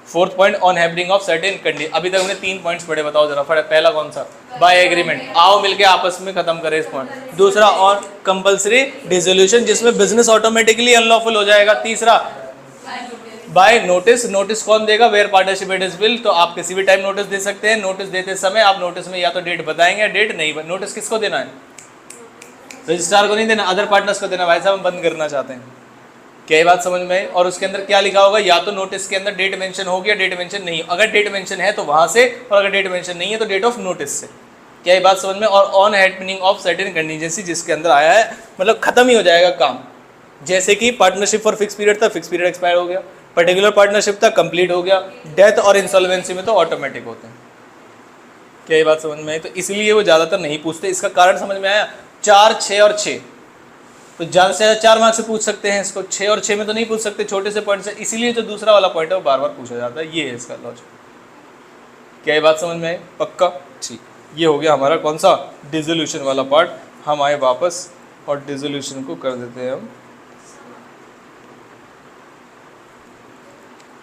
Fourth point, on happening of certain condition. अभी तक हमने 3 पॉइंट्स पढ़े, बताओ जरा। पहला कौन सा, बाय एग्रीमेंट, आओ मिलके आपस में खत्म करें इस पॉइंट। दूसरा, ऑन कंपलसरी डिसोल्यूशन, जिसमें बिजनेस ऑटोमेटिकली अनलॉफुल हो जाएगा। तीसरा, बाय नोटिस, नोटिस कौन देगा, where partnership it is will, तो आप किसी भी टाइम नोटिस दे सकते हैं। नोटिस देते समय आप नोटिस में या तो डेट बताएंगे या डेट नहीं। नोटिस किसको देना है, रजिस्ट्रार को नहीं देना, अदर पार्टनर्स को देना, भाई साहब हम बंद करना चाहते हैं। क्या ये बात समझ में आई। और उसके अंदर क्या लिखा होगा, या तो नोटिस के अंदर डेट मेंशन होगी या डेट मेंशन नहीं, अगर डेट मेंशन है तो वहां से, और अगर डेट मेंशन नहीं है तो डेट ऑफ नोटिस से। क्या ये बात समझ में। और on happening of certain contingency, जिसके अंदर आया है मतलब खत्म ही हो जाएगा काम। जैसे कि पार्टनरशिप फॉर फिक्स पीरियड था, फिक्स पीरियड एक्सपायर हो गया, पर्टिकुलर पार्टनरशिप था, कंप्लीट हो गया। डेथ और इंसॉल्वेंसी में तो ऑटोमेटिक होते हैं। क्या ये बात समझ में आई। तो इसलिए वो ज़्यादातर नहीं पूछते, इसका कारण समझ में आया। 4, 6 और 6 तो ज़्यादा से ज़्यादा 4 मार्क्स से पूछ सकते हैं इसको, 6 और 6 में तो नहीं पूछ सकते, छोटे से पॉइंट से। इसीलिए जो दूसरा वाला पॉइंट है वो बार बार पूछा जाता है, ये है इसका लॉजिक। क्या ये बात समझ में आई, पक्का। ठीक, ये हो गया हमारा कौन सा, डिसोल्यूशन वाला पार्ट। हम आए वापस और डिसोल्यूशन को कर देते हैं हम।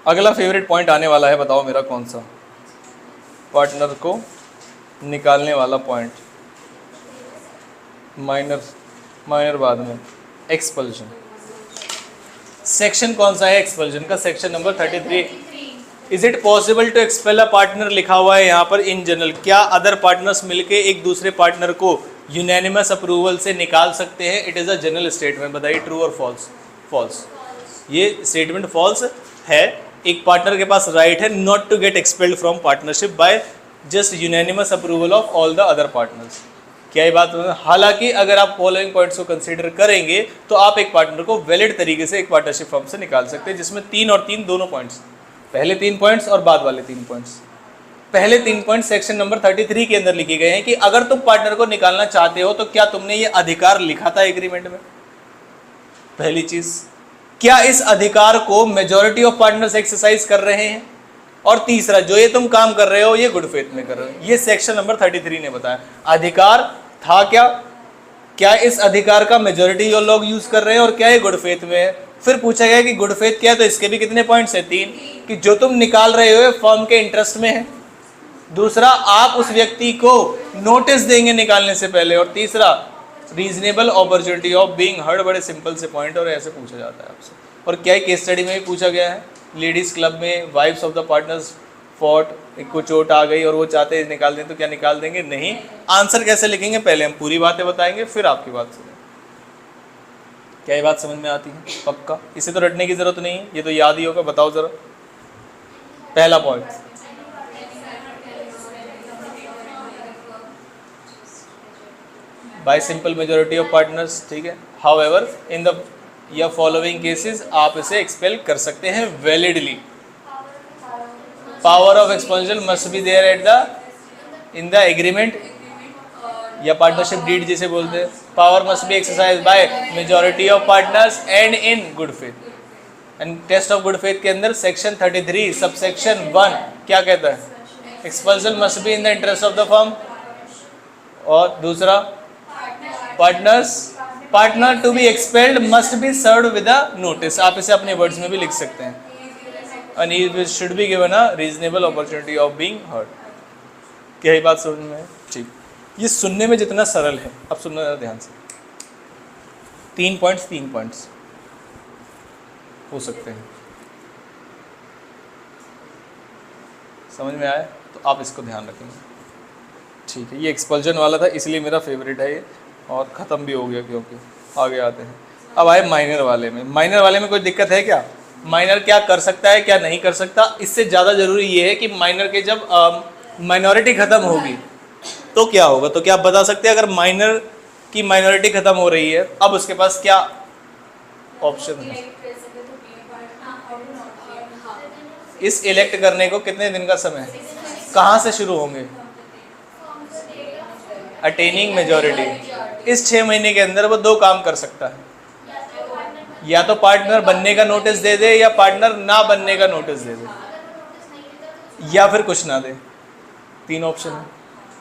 अगला फेवरेट पॉइंट आने वाला है, बताओ मेरा कौन सा, पार्टनर को निकालने वाला पॉइंट। माइनर बाद में, एक्सपल्शन। सेक्शन कौन सा है एक्सपल्शन का, section number 33। Is it possible to expel a partner, लिखा हुआ है यहाँ पर इन जनरल। क्या अदर पार्टनर्स मिलके एक दूसरे पार्टनर को यूनैनिमस अप्रूवल से निकाल सकते हैं। It is a general statement, बताइए ट्रू और फॉल्स। फॉल्स, ये स्टेटमेंट फॉल्स है। एक पार्टनर के पास राइट है not to get expelled from partnership by just unanimous approval of all the other partners. क्या ये बात, हालांकि अगर आप फॉलोइंग पॉइंट्स को कंसीडर करेंगे तो आप एक पार्टनर को वैलिड तरीके से एक पार्टनरशिप फॉर्म से निकाल सकते हैं, जिसमें 3 और 3 दोनों पॉइंट्स, पहले 3 पॉइंट्स और बाद वाले 3 पॉइंट्स। पहले 3 पॉइंट सेक्शन नंबर 33 के अंदर लिखे गए हैं कि अगर तुम पार्टनर को निकालना चाहते हो तो क्या तुमने ये अधिकार लिखा था एग्रीमेंट में। पहली चीज, क्या इस अधिकार को मेजॉरिटी ऑफ पार्टनर्स एक्सरसाइज कर रहे हैं। और तीसरा, जो ये तुम काम कर रहे हो ये गुड फेथ में कर रहे हो। ये सेक्शन नंबर 33 ने बताया। अधिकार था क्या इस अधिकार का मेजॉरिटी जो लोग यूज कर रहे हैं, और क्या ये गुड फेथ में है। फिर पूछा गया कि गुड फेथ क्या है, तो इसके भी कितने पॉइंट्स हैं, 3, कि जो तुम निकाल रहे हो फर्म के इंटरेस्ट में है। दूसरा, आप उस व्यक्ति को नोटिस देंगे निकालने से पहले। और तीसरा, reasonable opportunity of being heard. बड़े सिंपल से पॉइंट और ऐसे पूछा जाता है आपसे। और क्या केस स्टडी में भी पूछा गया है, लेडीज क्लब में wifes of the partners fought, एक को चोट आ गई और वो चाहते हैं निकाल दें तो क्या निकाल देंगे, नहीं। आंसर कैसे लिखेंगे, पहले हम पूरी बातें बताएंगे फिर आपकी बात सुनें। क्या ये बात समझ में आती है, पक्का। इसे तो रटने की जरूरत नहीं है, ये तो याद ही होगा। बताओ जरा, पहला point, by simple majority of partners, ठीक है। हाउएवर इन द या फॉलोइंग केसेस आप इसे एक्सपेल कर सकते हैं validly. Power of expulsion must be there at the in the agreement या पार्टनरशिप डीड जिसे बोलते हैं। Power must be exercise by majority of partners and in good faith. And test of good faith के अंदर section 33 subsection 1 क्या कहता है, expulsion must B in the interest of the firm. और दूसरा, partner to be expelled must be served with a notice. आप इसे अपने वर्ड्स में भी लिख सकते हैं। And he should be given a reasonable opportunity of being heard। क्या ये बात समझ में है, ठीक। ये सुनने में जितना सरल है, अब सुनना ज़रा ध्यान से, 3 पॉइंट्स हो सकते हैं, समझ में आया? तो आप इसको ध्यान रखेंगे, ठीक है। ये एक्सपल्जन वाला था इसलिए मेरा फेवरेट है ये, और ख़त्म भी हो गया क्योंकि आगे आते हैं। अब आए माइनर वाले में। माइनर वाले में कोई दिक्कत है क्या? माइनर क्या कर सकता है, क्या नहीं कर सकता? इससे ज़्यादा ज़रूरी ये है कि माइनर के जब माइनॉरिटी ख़त्म होगी तो क्या होगा। तो क्या आप बता सकते हैं अगर माइनर की माइनॉरिटी ख़त्म हो रही है, अब उसके पास क्या ऑप्शन है? इस इलेक्ट करने को कितने दिन का समय है? कहाँ से शुरू होंगे? Attaining majority. इस 6 महीने के अंदर वो 2 काम कर सकता है, या तो पार्टनर बनने का नोटिस दे दे या पार्टनर ना बनने का नोटिस दे दे, या फिर कुछ ना दे। 3 ऑप्शन है।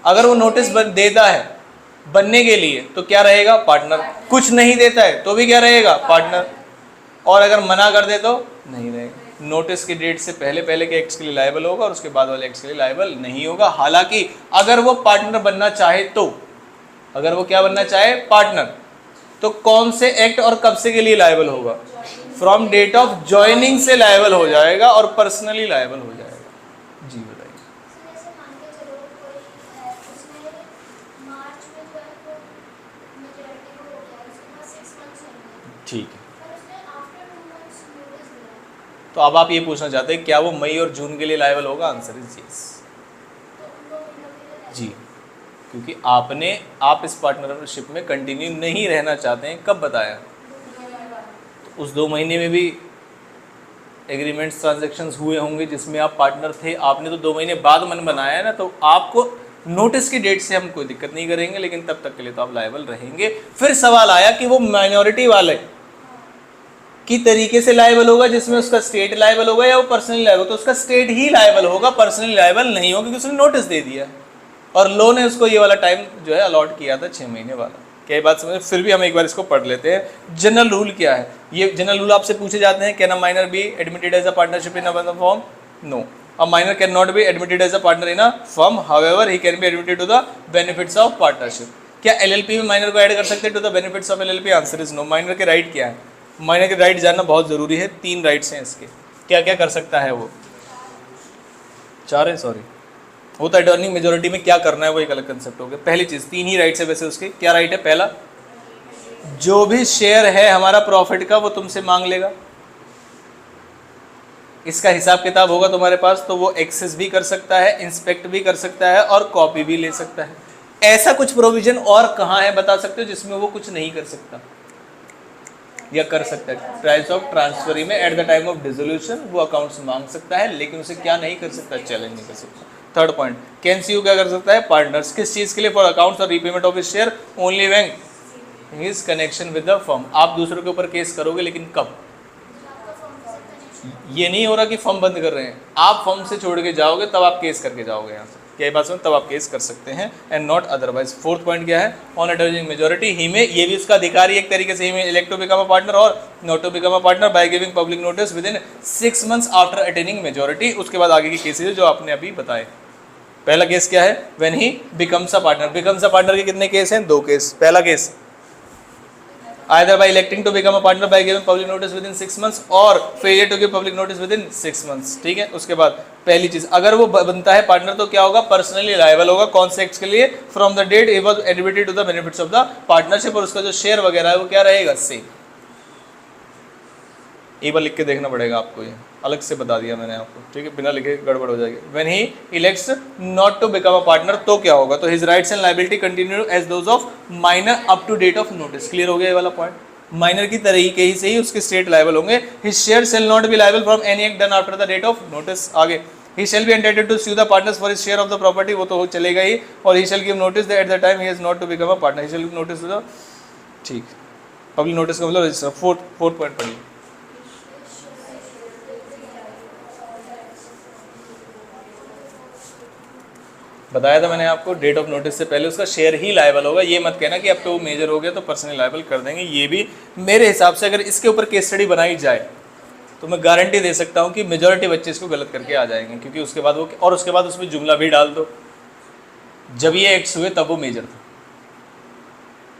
अगर वो नोटिस देता है बनने के लिए तो क्या रहेगा? पार्टनर। कुछ नहीं देता है तो भी क्या रहेगा? पार्टनर। और अगर मना कर दे तो नहीं रहेगा। नोटिस की डेट से पहले पहले के एक्ट्स के लिए लायबल होगा और उसके बाद वाले एक्ट्स के लिए लायबल नहीं होगा। हालांकि अगर वो पार्टनर बनना चाहे तो, अगर वो क्या बनना चाहे? पार्टनर, तो कौन से एक्ट और कब से के लिए लायबल होगा? फ्रॉम डेट ऑफ ज्वाइनिंग से लायबल हो जाएगा और पर्सनली लायबल हो जाएगा। जी बताइए। ठीक है, तो अब आप ये पूछना चाहते हैं क्या वो मई और जून के लिए लायबल होगा? आंसर इज यस जी, क्योंकि आप इस पार्टनरशिप में कंटिन्यू नहीं रहना चाहते हैं। कब बताया? तो उस 2 महीने में भी एग्रीमेंट्स ट्रांजैक्शंस हुए होंगे जिसमें आप पार्टनर थे। आपने तो 2 महीने बाद मन बनाया है ना, तो आपको नोटिस की डेट से हम कोई दिक्कत नहीं करेंगे, लेकिन तब तक के लिए तो आप लायबल रहेंगे। फिर सवाल आया कि वो माइनॉरिटी वाले की तरीके से लायबल होगा जिसमें उसका स्टेट लायबल होगा या वो पर्सनली लायबल? तो उसका स्टेट ही लायबल होगा, पर्सनली लायबल नहीं होगा, क्योंकि उसने नोटिस दे दिया और लो ने उसको ये वाला टाइम जो है अलॉट किया था 6 महीने वाला। क्या बात समझ? फिर भी हम एक बार इसको पढ़ लेते हैं। जनरल रूल क्या है? ये जनरल रूल आपसे पूछे जाते हैं। Can a minor be admitted as a partnership in a firm? No, a minor can not be admitted as a partner in a firm, however he can be admitted to the benefits of partnership. क्या LLP में minor को add कर सकते हैं to the benefits of LLP? Answer is no. Minor के right क्या है? Minor के राइट जानना बहुत जरूरी है। 3 राइट्स हैं इसके। क्या क्या कर सकता है वो? 4 है, सॉरी। वो तो अटॉर्निंग मेजोरिटी में क्या करना है वो एक अलग कंसेप्ट हो गया। पहली चीज, 3 ही राइट्स है वैसे उसके। क्या राइट है? पहला, जो भी शेयर है हमारा प्रॉफिट का वो तुमसे मांग लेगा। इसका हिसाब किताब होगा तुम्हारे पास तो वो एक्सेस भी कर सकता है, इंस्पेक्ट भी कर सकता है और कॉपी भी ले सकता है। ऐसा कुछ प्रोविजन और कहाँ है बता सकते हो जिसमें वो कुछ नहीं कर सकता या कर सकता है? ट्रायल्स ऑफ ट्रांसफरी में at the time of dissolution वो अकाउंट्स मांग सकता है, लेकिन उसे क्या नहीं कर सकता? चैलेंज नहीं कर सकता। Third point, can see you क्या कर सकता है? पार्टनर्स। किस चीज के लिए? फॉर अकाउंट्स और repayment of share only when his connection with the firm. आप दूसरों के ऊपर केस करोगे, लेकिन कब? ये नहीं हो रहा कि फर्म बंद कर रहे हैं, आप फर्म से छोड़ के जाओगे तब आप केस करके जाओगे यहाँ से। क्या बात सुन? तब आप केस कर सकते हैं and not otherwise. Fourth point क्या है? ऑन अटर्निंग मेजोरिटी ही में, ये भी उसका अधिकारी एक तरीके से, ही में elect to become a partner or not to become a partner by giving public notice within 6 months after attaining majority. उसके बाद आगे की केसेज जो आपने अभी बताए। पहला केस क्या है? When he becomes a partner. Becomes a partner के कितने केस हैं? 2 केस। पहला case, either by electing to become a partner by giving public notice within 6 months or failure to give public notice within 6 months। ठीक है। उसके बाद पहली चीज, अगर वो बनता है पार्टनर तो क्या होगा? पर्सनली लायबल होगा। कौन से एक्ट के लिए? From the date he was admitted to the benefits of the partnership. और उसका जो शेयर वगैरह है वो क्या रहेगा? सेम। एक बार लिख के देखना पड़ेगा आपको, ये अलग से बता दिया मैंने आपको, ठीक है, बिना लिखे गड़बड़ हो जाएगी। When he elects not to become a partner तो क्या होगा? तो his rights and liability continue as those of minor up to date of notice. Clear हो गया ये वाला पॉइंट? माइनर की तरीके ही से ही उसके स्टेट लायबल होंगे। His share shall not be liable from any act done after the date of notice. आगे, he shall be entitled to sue the partners for his share of the property, वो तो चलेगा ही। और he shall give notice that at the time he has not to become a partner, he shall give notice to the, ठीक, public notice का मतलब register. Fourth point पढ़िए। बताया था मैंने आपको, डेट ऑफ नोटिस से पहले उसका शेयर ही लायबल होगा। ये मत कहना कि अब तो वो मेजर हो गया तो पर्सनली लायबल कर देंगे। ये भी मेरे हिसाब से अगर इसके ऊपर केस स्टडी बनाई जाए तो मैं गारंटी दे सकता हूँ कि मेजॉरिटी बच्चे इसको गलत करके आ जाएंगे, क्योंकि उसके बाद वो, और उसके बाद उसमें जुमला भी डाल दो जब ये एक्ट्स हुए तब वो मेजर था।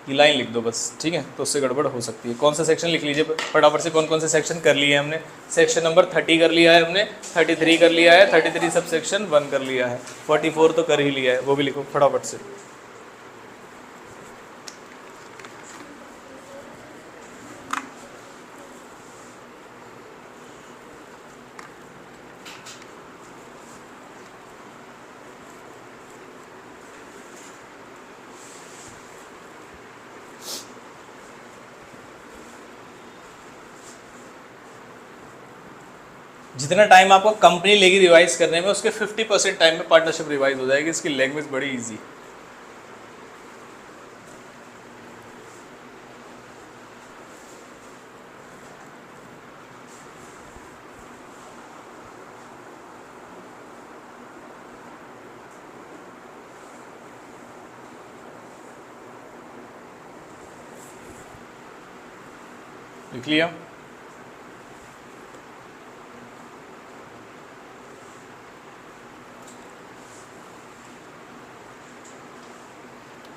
ये लाइन लिख दो बस, ठीक है, तो उससे गड़बड़ हो सकती है। कौन सा सेक्शन लिख लीजिए फटाफट से, कौन कौन से सेक्शन कर लिए हैं हमने। सेक्शन नंबर 30 कर लिया है हमने, 33 कर लिया है, 33 सब सेक्शन 1 कर लिया है, 44 तो कर ही लिया है, वो भी लिखो फटाफट से। जितना टाइम आपको कंपनी लेगी रिवाइज करने में, उसके 50% टाइम में पार्टनरशिप रिवाइज हो जाएगी। इसकी लैंग्वेज बड़ी इजी। लिख लिया?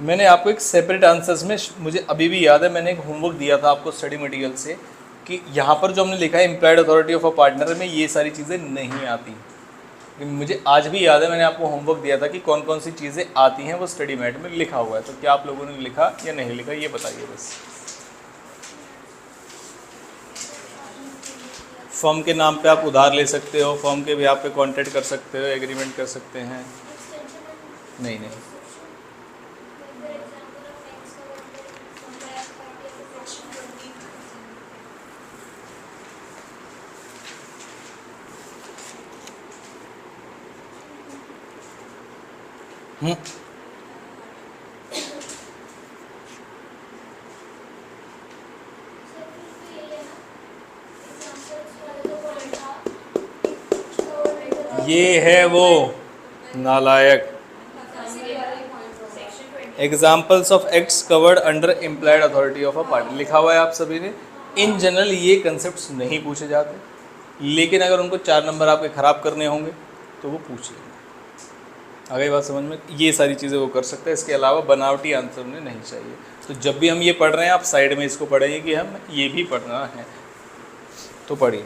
मैंने आपको एक सेपरेट आंसर्स में, मुझे अभी भी याद है, मैंने एक होमवर्क दिया था आपको स्टडी मटेरियल से कि यहाँ पर जो हमने लिखा है employed authority of a partner में ये सारी चीज़ें नहीं आती। मुझे आज भी याद है, मैंने आपको होमवर्क दिया था कि कौन कौन सी चीज़ें आती हैं, वो स्टडी मैट में लिखा हुआ है। तो क्या आप लोगों ने लिखा या नहीं लिखा ये बताइए बस। फर्म के नाम पे आप उधार ले सकते हो, फर्म के भी आप पे कॉन्ट्रैक्ट कर सकते हो, एग्रीमेंट कर सकते हैं। नहीं नहीं, ये है वो नालायक। Examples of acts covered under employed authority of a partner लिखा हुआ है आप सभी ने। इन जनरल ये कंसेप्ट्स नहीं पूछे जाते, लेकिन अगर उनको 4 नंबर आपके ख़राब करने होंगे तो वो पूछ लेंगे। आ गई बात समझ में? ये सारी चीज़ें वो कर सकते हैं, इसके अलावा बनावटी आंसर उन्हें नहीं चाहिए। तो जब भी हम ये पढ़ रहे हैं, आप साइड में इसको पढ़ेंगे कि हम ये भी पढ़ना है, तो पढ़िए।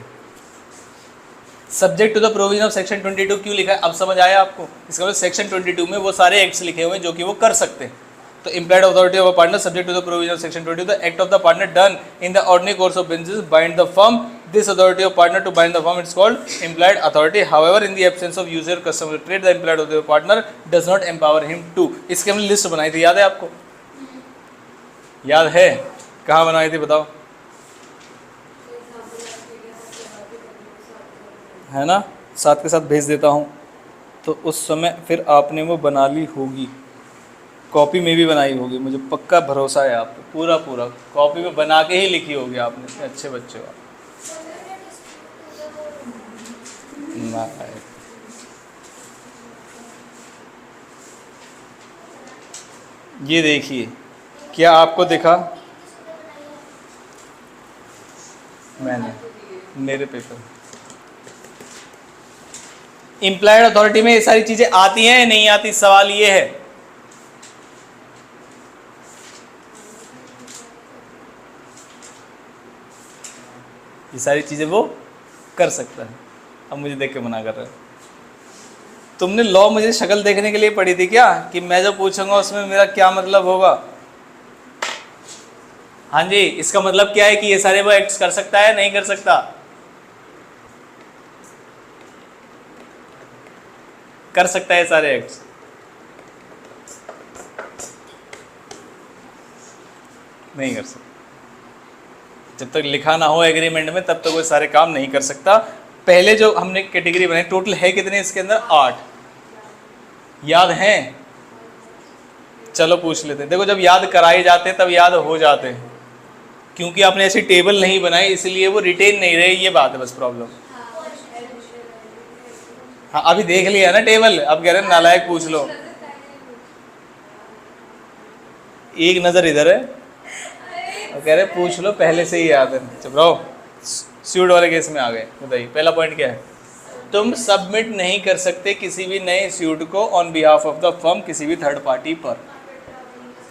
Subject to the provision of section 22 क्यों लिखा है, अब समझ आया आपको? इसका मतलब सेक्शन 22 में वो सारे एक्ट्स लिखे हुए हैं जो कि वो कर सकते हैं। तो implied authority of a partner subject to the provision of section 22, the act of the partner done in the ordinary course of business bind the firm, this authority of partner to bind the firm it's called implied authority. However in the absence of user customer trade the implied authority of partner does not empower him to. इसकी हमने list बनाई थी, याद है आपको? याद है? कहाँ बनाई थी बताओ? है ना, साथ के साथ भेज देता हूँ, तो उस समय फिर आपने वो बना ली होगी, कॉपी में भी बनाई होगी, मुझे पक्का भरोसा है आप पे, पूरा पूरा कॉपी में बना के ही लिखी होगी आपने। अच्छे बच्चे हो आप। ये देखिए, क्या आपको दिखा? मैंने मेरे पेपर इम्प्लॉयड अथॉरिटी में ये सारी चीजें आती हैं या नहीं आती, सवाल ये है। ये सारी चीजें वो कर सकता है। अब मुझे देख के मना कर रहे हो। तुमने लॉ मुझे शक्ल देखने के लिए पढ़ी थी क्या, कि मैं जो पूछूंगा उसमें मेरा क्या मतलब होगा? हाँ जी, इसका मतलब क्या है कि ये सारे वो एक्ट्स कर सकता है, नहीं कर सकता? कर सकता है सारे एक्ट्स। नहीं कर सकता। जब तक लिखा ना हो एग्रीमेंट में, तब तक वो सारे काम नहीं कर सकता। पहले जो हमने कैटेगरी बनाई, टोटल है कितने इसके अंदर? 8। याद हैं? चलो पूछ लेते हैं। देखो, जब याद कराए जाते हैं तब याद हो जाते हैं, क्योंकि आपने ऐसी टेबल नहीं बनाई इसलिए वो रिटेन नहीं रहे, ये बात है बस प्रॉब्लम। हाँ, अभी देख लिया ना टेबल, अब कह रहे हैं नालायक पूछ लो। एक नज़र इधर है और कह रहे पूछ लो, पहले से ही याद है। चुप रहो। स्यूट वाले केस में आ गए। बताइए पहला पॉइंट क्या है? तुम सबमिट नहीं कर सकते किसी भी नए सूट को on behalf of the firm किसी भी थर्ड पार्टी पर।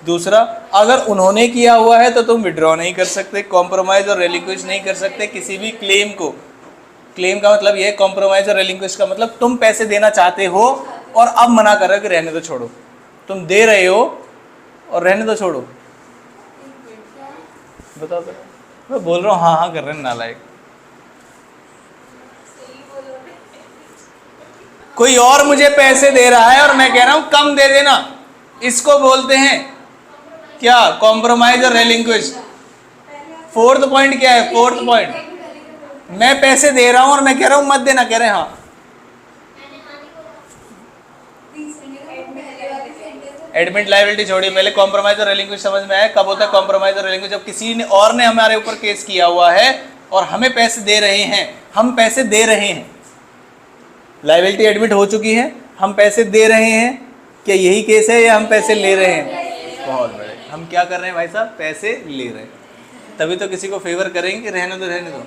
दूसरा, अगर उन्होंने किया हुआ है तो तुम विड्रॉ नहीं कर सकते, कॉम्प्रोमाइज और रेलिंक्विश नहीं कर सकते किसी भी क्लेम को। क्लेम का मतलब ये है, कॉम्प्रोमाइज और रेलिंक्विश का मतलब तुम पैसे देना चाहते हो और अब मना कर रहे हो कि रहने दो छोड़ो। तुम दे रहे हो और रहने दो छोड़ो। बताओ तो, मैं बोल रहा हूँ हाँ हाँ कर रहे हैं नालायक। कोई और मुझे पैसे दे रहा है और मैं कह रहा हूं कम दे देना, इसको बोलते हैं क्या? कॉम्प्रोमाइज और रेलिंक्विश। फोर्थ पॉइंट क्या है? फोर्थ पॉइंट, मैं पैसे दे रहा हूं और मैं कह रहा हूं मत देना, कह रहे हैं हाँ। एडमिट लायबिलिटी छोड़िए, पहले कॉम्प्रोमाइज और रेलिंक्विश समझ में आया। कब होता है कॉम्प्रोमाइज और रेलिंक्विश? जब किसी ने और ने हमारे ऊपर केस किया हुआ है और हमें पैसे दे रहे हैं, हम पैसे दे रहे हैं, लायबिलिटी एडमिट हो चुकी है, हम पैसे दे रहे हैं, क्या यही केस है या हम पैसे ले रहे हैं? बहुत बड़े, हम क्या कर रहे हैं भाई साहब? पैसे ले रहे हैं। तभी तो किसी को फेवर करेंगे कि रहने दो रहने दो।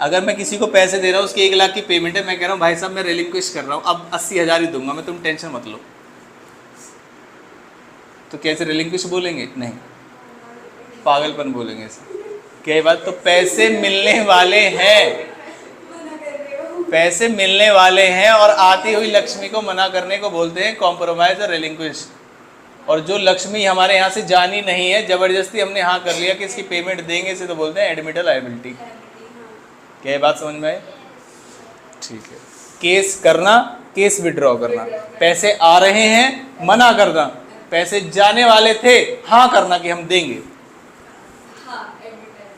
अगर मैं किसी को पैसे दे रहा हूँ, उसकी 1 लाख की पेमेंट है, मैं कह रहा हूँ भाई साहब मैं रेलिंक्विश कर रहा हूँ, अब 80,000 ही दूंगा मैं, तुम टेंशन मत लो, तो कैसे रेलिंक्विश बोलेंगे? नहीं, पागलपन बोलेंगे इसे। क्या बात? तो पैसे मिलने वाले हैं, पैसे मिलने वाले हैं और आती हुई लक्ष्मी को मना करने को बोलते हैं कॉम्प्रोमाइज और रेलिंक्विश। और जो लक्ष्मी हमारे यहाँ से जानी नहीं है, जबरदस्ती हमने हाँ कर लिया कि इसकी पेमेंट देंगे, इसे तो बोलते हैं एडमिट लायबिलिटी। क्या ये बात समझ में आई? ठीक है। केस करना, केस विड्रॉ करना, पैसे आ रहे हैं मना करना, पैसे जाने वाले थे हाँ करना कि हम देंगे।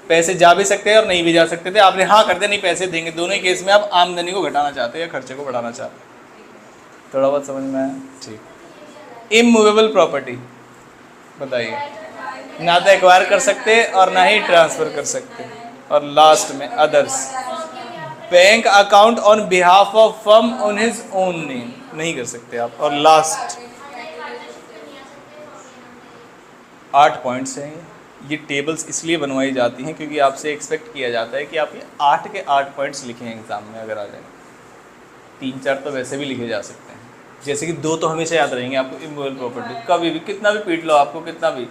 पैसे जा भी सकते हैं और नहीं भी जा सकते थे, आपने हाँ कर दिया नहीं पैसे देंगे। दोनों ही केस में आप आमदनी को घटाना चाहते हैं या खर्चे को बढ़ाना चाहते हैं। थोड़ा बहुत समझ में आया? ठीक। इमूवेबल प्रॉपर्टी बताइए, ना तो एक्वायर कर सकते और ना ही ट्रांसफर कर सकते। और लास्ट में others, bank account on behalf of firm on his own name नहीं कर सकते आप। और लास्ट 8 पॉइंट्स हैं। ये टेबल्स इसलिए बनवाई जाती हैं क्योंकि आपसे एक्सपेक्ट किया जाता है कि आप ये 8 के 8 पॉइंट्स लिखें एग्जाम में अगर आ जाए। 3-4 तो वैसे भी लिखे जा सकते हैं, जैसे कि 2 तो हमेशा याद रहेंगे आपको। इमूवेबल प्रॉपर्टी कभी भी कितना भी पीट लो आपको, कितना भी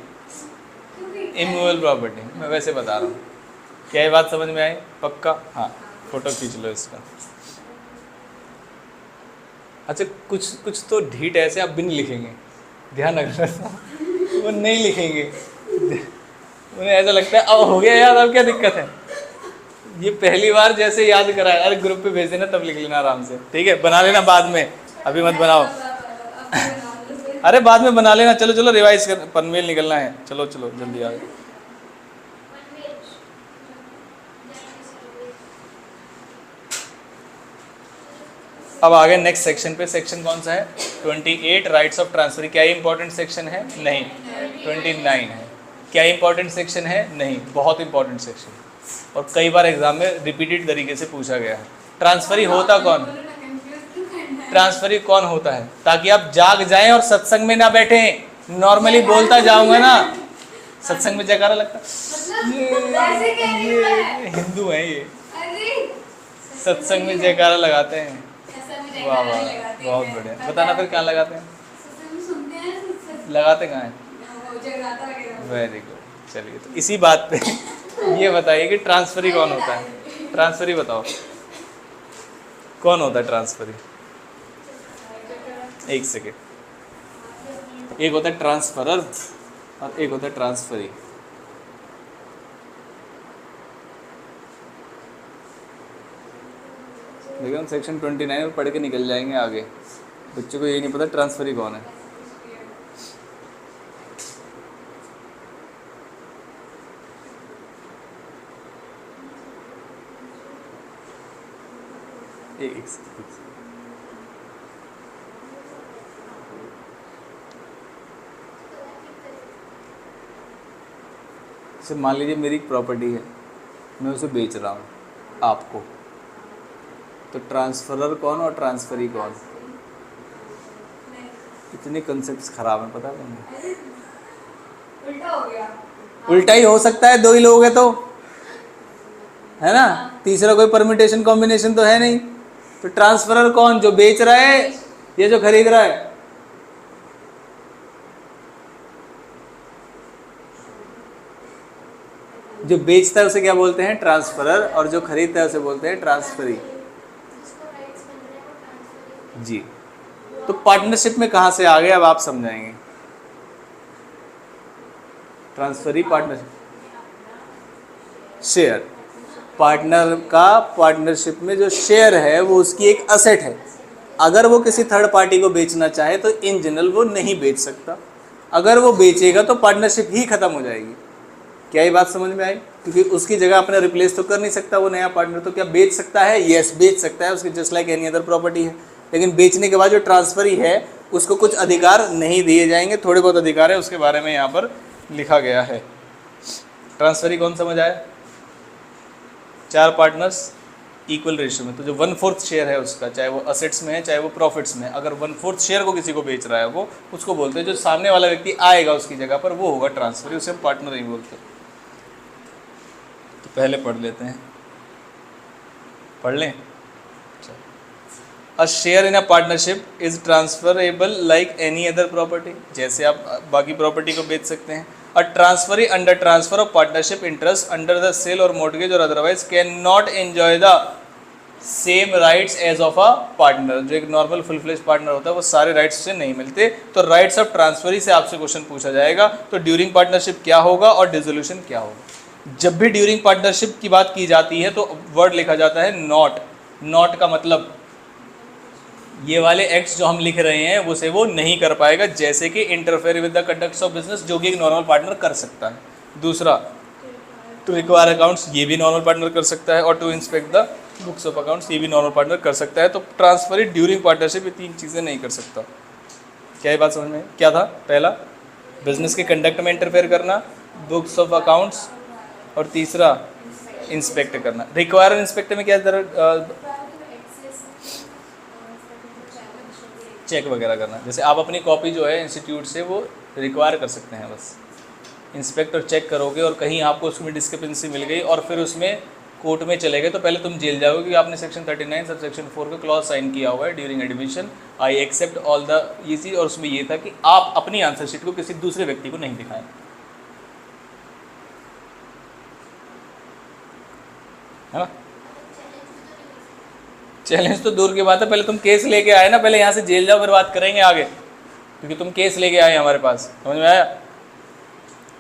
इमूवेबल प्रॉपर्टी, मैं वैसे बता रहा हूँ। क्या ये बात समझ में आई? पक्का? हाँ, फोटो खींच लो इसका। अच्छा, कुछ तो ढीठ ऐसे आप बिन लिखेंगे, ध्यान रखना, वो नहीं लिखेंगे, उन्हें ऐसा लगता है अब हो गया याद, अब क्या दिक्कत है। ये पहली बार जैसे याद कराया, अरे ग्रुप पे भेज देना तब लिख लेना आराम से, ठीक है? बना लेना बाद में, अभी मत बनाओ। अरे बाद में बना लेना। चलो चलो रिवाइज कर, पनवेल निकलना है, चलो चलो जल्दी आ जाओ। अब आगे नेक्स्ट सेक्शन पे। सेक्शन कौन सा है? 28 राइट्स ऑफ ट्रांसफर। क्या इंपॉर्टेंट सेक्शन है? नहीं। 29 है। क्या इंपॉर्टेंट सेक्शन है? नहीं। बहुत इंपॉर्टेंट सेक्शन और कई बार एग्जाम में रिपीटेड तरीके से पूछा गया है। ट्रांसफरी होता कौन? ट्रांसफरी कौन होता है? ताकि आप जाग जाएं और सत्संग में ना बैठे। नॉर्मली बोलता जाऊंगा ना, सत्संग में जयकारा लगता, ये हिंदू है, ये सत्संग में जयकारा लगाते हैं। वाह वाह, बहुत बढ़िया। बताना फिर क्या लगाते हैं? लगाते कहाँ हैं? Very good. चलिए, तो इसी बात पे ये बताइए कि ट्रांसफरी कौन होता है? ट्रांसफरी बताओ कौन होता है ट्रांसफरी? एक सेकेंड। एक होता है ट्रांसफरर और एक होता है ट्रांसफरी। देखिए, हम सेक्शन 29 में पढ़ के निकल जाएंगे आगे। बच्चों को यही नहीं पता ट्रांसफरी कौन है। एक मान लीजिए मेरी एक प्रॉपर्टी है, मैं उसे बेच रहा हूँ आपको, तो ट्रांसफरर कौन और ट्रांसफरी कौन? इतने कंसेप्ट्स खराब हैं, पता नहीं। उल्टा हो गया। उल्टा ही हो सकता है, 2 ही लोग हैं तो, है ना? तीसरा कोई परम्यूटेशन कॉम्बिनेशन तो है नहीं। तो ट्रांसफरर कौन, जो बेच रहा है या जो खरीद रहा है? जो बेचता है उसे क्या बोलते हैं? ट्रांसफरर, और जो खरीदता है उसे बोलते हैं ट्रांसफरी। जी, तो पार्टनरशिप में कहां से आ गए अब आप समझाएंगे। ट्रांसफरी पार्टनरशिप, शेयर, पार्टनर का पार्टनरशिप में जो शेयर है वो उसकी एक असेट है। अगर वो किसी थर्ड पार्टी को बेचना चाहे तो इन जनरल वो नहीं बेच सकता। अगर वो बेचेगा तो पार्टनरशिप ही खत्म हो जाएगी। क्या ये बात समझ में आई? क्योंकि उसकी जगह अपने रिप्लेस तो कर नहीं सकता वो नया पार्टनर। तो क्या बेच सकता है? यस, बेच सकता है, उसकी just like any other property है। लेकिन बेचने के बाद जो ट्रांसफरी है उसको कुछ अधिकार नहीं दिए जाएंगे, थोड़े बहुत अधिकार है, उसके बारे में यहाँ पर लिखा गया है। ट्रांसफरी कौन समझ आया? 4 पार्टनर्स इक्वल रेशियो में, तो जो 1/4 शेयर है उसका, चाहे वो असेट्स में है चाहे वो प्रॉफिट्स में, अगर 1/4 शेयर को किसी को बेच रहा है वो, उसको बोलते हैं, जो सामने वाला व्यक्ति आएगा उसकी जगह पर वो होगा ट्रांसफरी, उसे हम पार्टनर नहीं बोलते। तो पहले पढ़ लेते हैं, पढ़ लें। A share in a partnership is transferable like any other property, जैसे आप बाकी प्रॉपर्टी को बेच सकते हैं। A transferee under transfer of partnership interest under the sale or mortgage or otherwise can not enjoy the same rights as of a partner. जो एक normal full fledge partner होता है वो सारे राइट्स से नहीं मिलते। तो राइट्स ऑफ ट्रांसफरी से आपसे क्वेश्चन पूछा जाएगा, तो ड्यूरिंग पार्टनरशिप क्या होगा और डिसोल्यूशन क्या होगा। जब भी ड्यूरिंग पार्टनरशिप की बात की जाती है तो वर्ड लिखा जाता है नॉट। नॉट का मतलब ये वाले एक्ट्स जो हम लिख रहे हैं उसे वो नहीं कर पाएगा, जैसे कि interfere with the conducts of business, जो कि एक नॉर्मल पार्टनर कर सकता है। दूसरा, टू रिक्वायर अकाउंट्स, ये भी नॉर्मल पार्टनर कर सकता है। और to inspect the books of accounts, ये भी नॉर्मल पार्टनर कर सकता है। तो ट्रांसफरी ड्यूरिंग पार्टनरशिप ये 3 चीज़ें नहीं कर सकता। क्या ये बात समझ में? क्या था? पहला, बिजनेस के कंडक्ट में इंटरफेयर करना, बुक्स ऑफ अकाउंट्स, और तीसरा इंस्पेक्ट करना। रिक्वायर और इंस्पेक्ट में क्या चेक वगैरह करना। जैसे आप अपनी कॉपी जो है इंस्टीट्यूट से वो रिक्वायर कर सकते हैं, बस इंस्पेक्ट और चेक करोगे, और कहीं आपको उसमें डिस्क्रिपेंसी मिल गई और फिर उसमें कोर्ट में चले गए तो पहले तुम जेल जाओगे, क्योंकि आपने सेक्शन 39 सब सेक्शन 4 का क्लॉज साइन किया हुआ है during admission, I accept all the, ये चीज़। और उसमें ये था कि आप अपनी आंसर शीट को किसी दूसरे व्यक्ति को नहीं दिखाएं। है ना? चैलेंज तो दूर की बात है, पहले तुम केस लेके आए ना, पहले यहाँ से जेल जाओ फिर बात करेंगे आगे, क्योंकि तुम केस लेके आए हमारे पास। समझ में आया?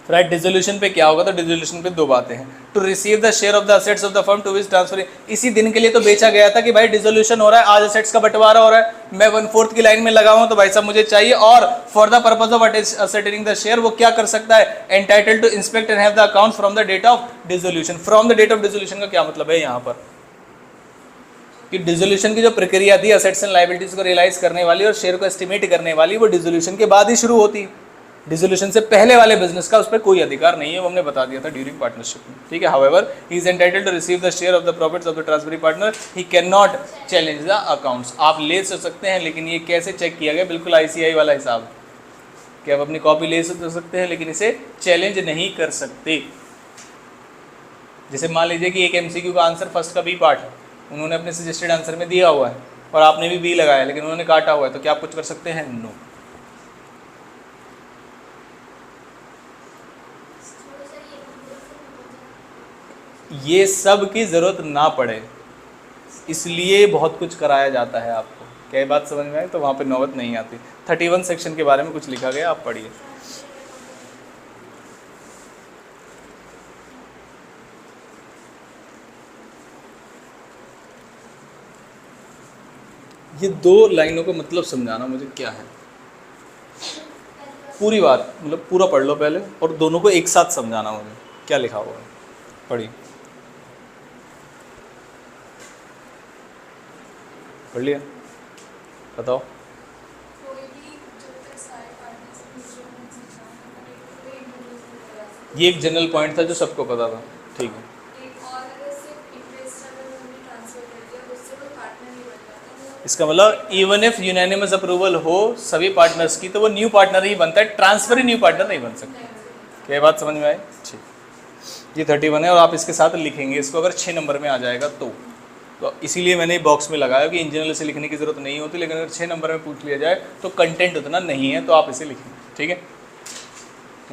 राइट, डिसोल्यूशन पे क्या होगा? तो डिसोल्यूशन पे 2 बातें हैं। To receive the share of the assets of the firm to which transfer, इसी दिन के लिए तो बेचा गया था कि भाई डिसोल्यूशन हो रहा है, आज असेट्स का बंटवारा हो रहा है, मैं 1/4 की लाइन में लगा हूं तो भाई साहब मुझे चाहिए। और for the purpose of ascertaining the share, वो क्या कर सकता है? Entitled to inspect and have the accounts from the date of dissolution. From the date of dissolution का क्या मतलब है यहाँ पर? कि डिसोल्यूशन की जो प्रक्रिया थी असेट्स एंड लायबिलिटीज को रियलाइज करने वाली और शेयर को एस्टिमेट करने वाली, वो डिसोल्यूशन के बाद ही शुरू होती है। डिसोल्यूशन से पहले वाले बिजनेस का उस पर कोई अधिकार नहीं है, वो हमने बता दिया था ड्यूरिंग पार्टनरशिप में। ठीक है, however he is entitled to receive the share of the profits of the transferee partner, he can not challenge the accounts. आप ले सकते हैं, लेकिन ये कैसे चेक किया गया? बिल्कुल ICI वाला हिसाब कि आप अपनी कॉपी ले सकते हैं लेकिन इसे चैलेंज नहीं कर सकते। जैसे मान लीजिए कि एक MCQ का आंसर फर्स्ट का B पार्ट है, उन्होंने अपने सजेस्टेड आंसर में दिया हुआ है और आपने भी B लगाया, लेकिन उन्होंने काटा हुआ है, तो क्या आप कुछ कर सकते हैं? नो। ये सब की ज़रूरत ना पड़े, इसलिए बहुत कुछ कराया जाता है आपको। क्या बात समझ में आई? तो वहाँ पे नौबत नहीं आती। 31 सेक्शन के बारे में कुछ लिखा गया, आप पढ़िए। ये 2 लाइनों का मतलब समझाना मुझे क्या है, पूरी बात मतलब पूरा पढ़ लो पहले, और दोनों को एक साथ समझाना मुझे क्या लिखा हुआ है। पढ़िए, पढ़ लिया? बताओ। ये एक जनरल पॉइंट था जो सबको पता था। ठीक है, इसका मतलब इवन इफ यूनानिमस अप्रूवल हो सभी पार्टनर्स की, तो वो न्यू पार्टनर ही बनता है, ट्रांसफर न्यू पार्टनर नहीं बन सकता। क्या बात समझ में आई? ठीक, ये 31 है और आप इसके साथ लिखेंगे इसको, अगर 6 नंबर में आ जाएगा तो तो इसीलिए मैंने बॉक्स में लगाया कि इन जनरल से लिखने की ज़रूरत नहीं होती, लेकिन अगर 6 नंबर में पूछ लिया जाए तो कंटेंट उतना नहीं है, तो आप इसे लिखें। ठीक है,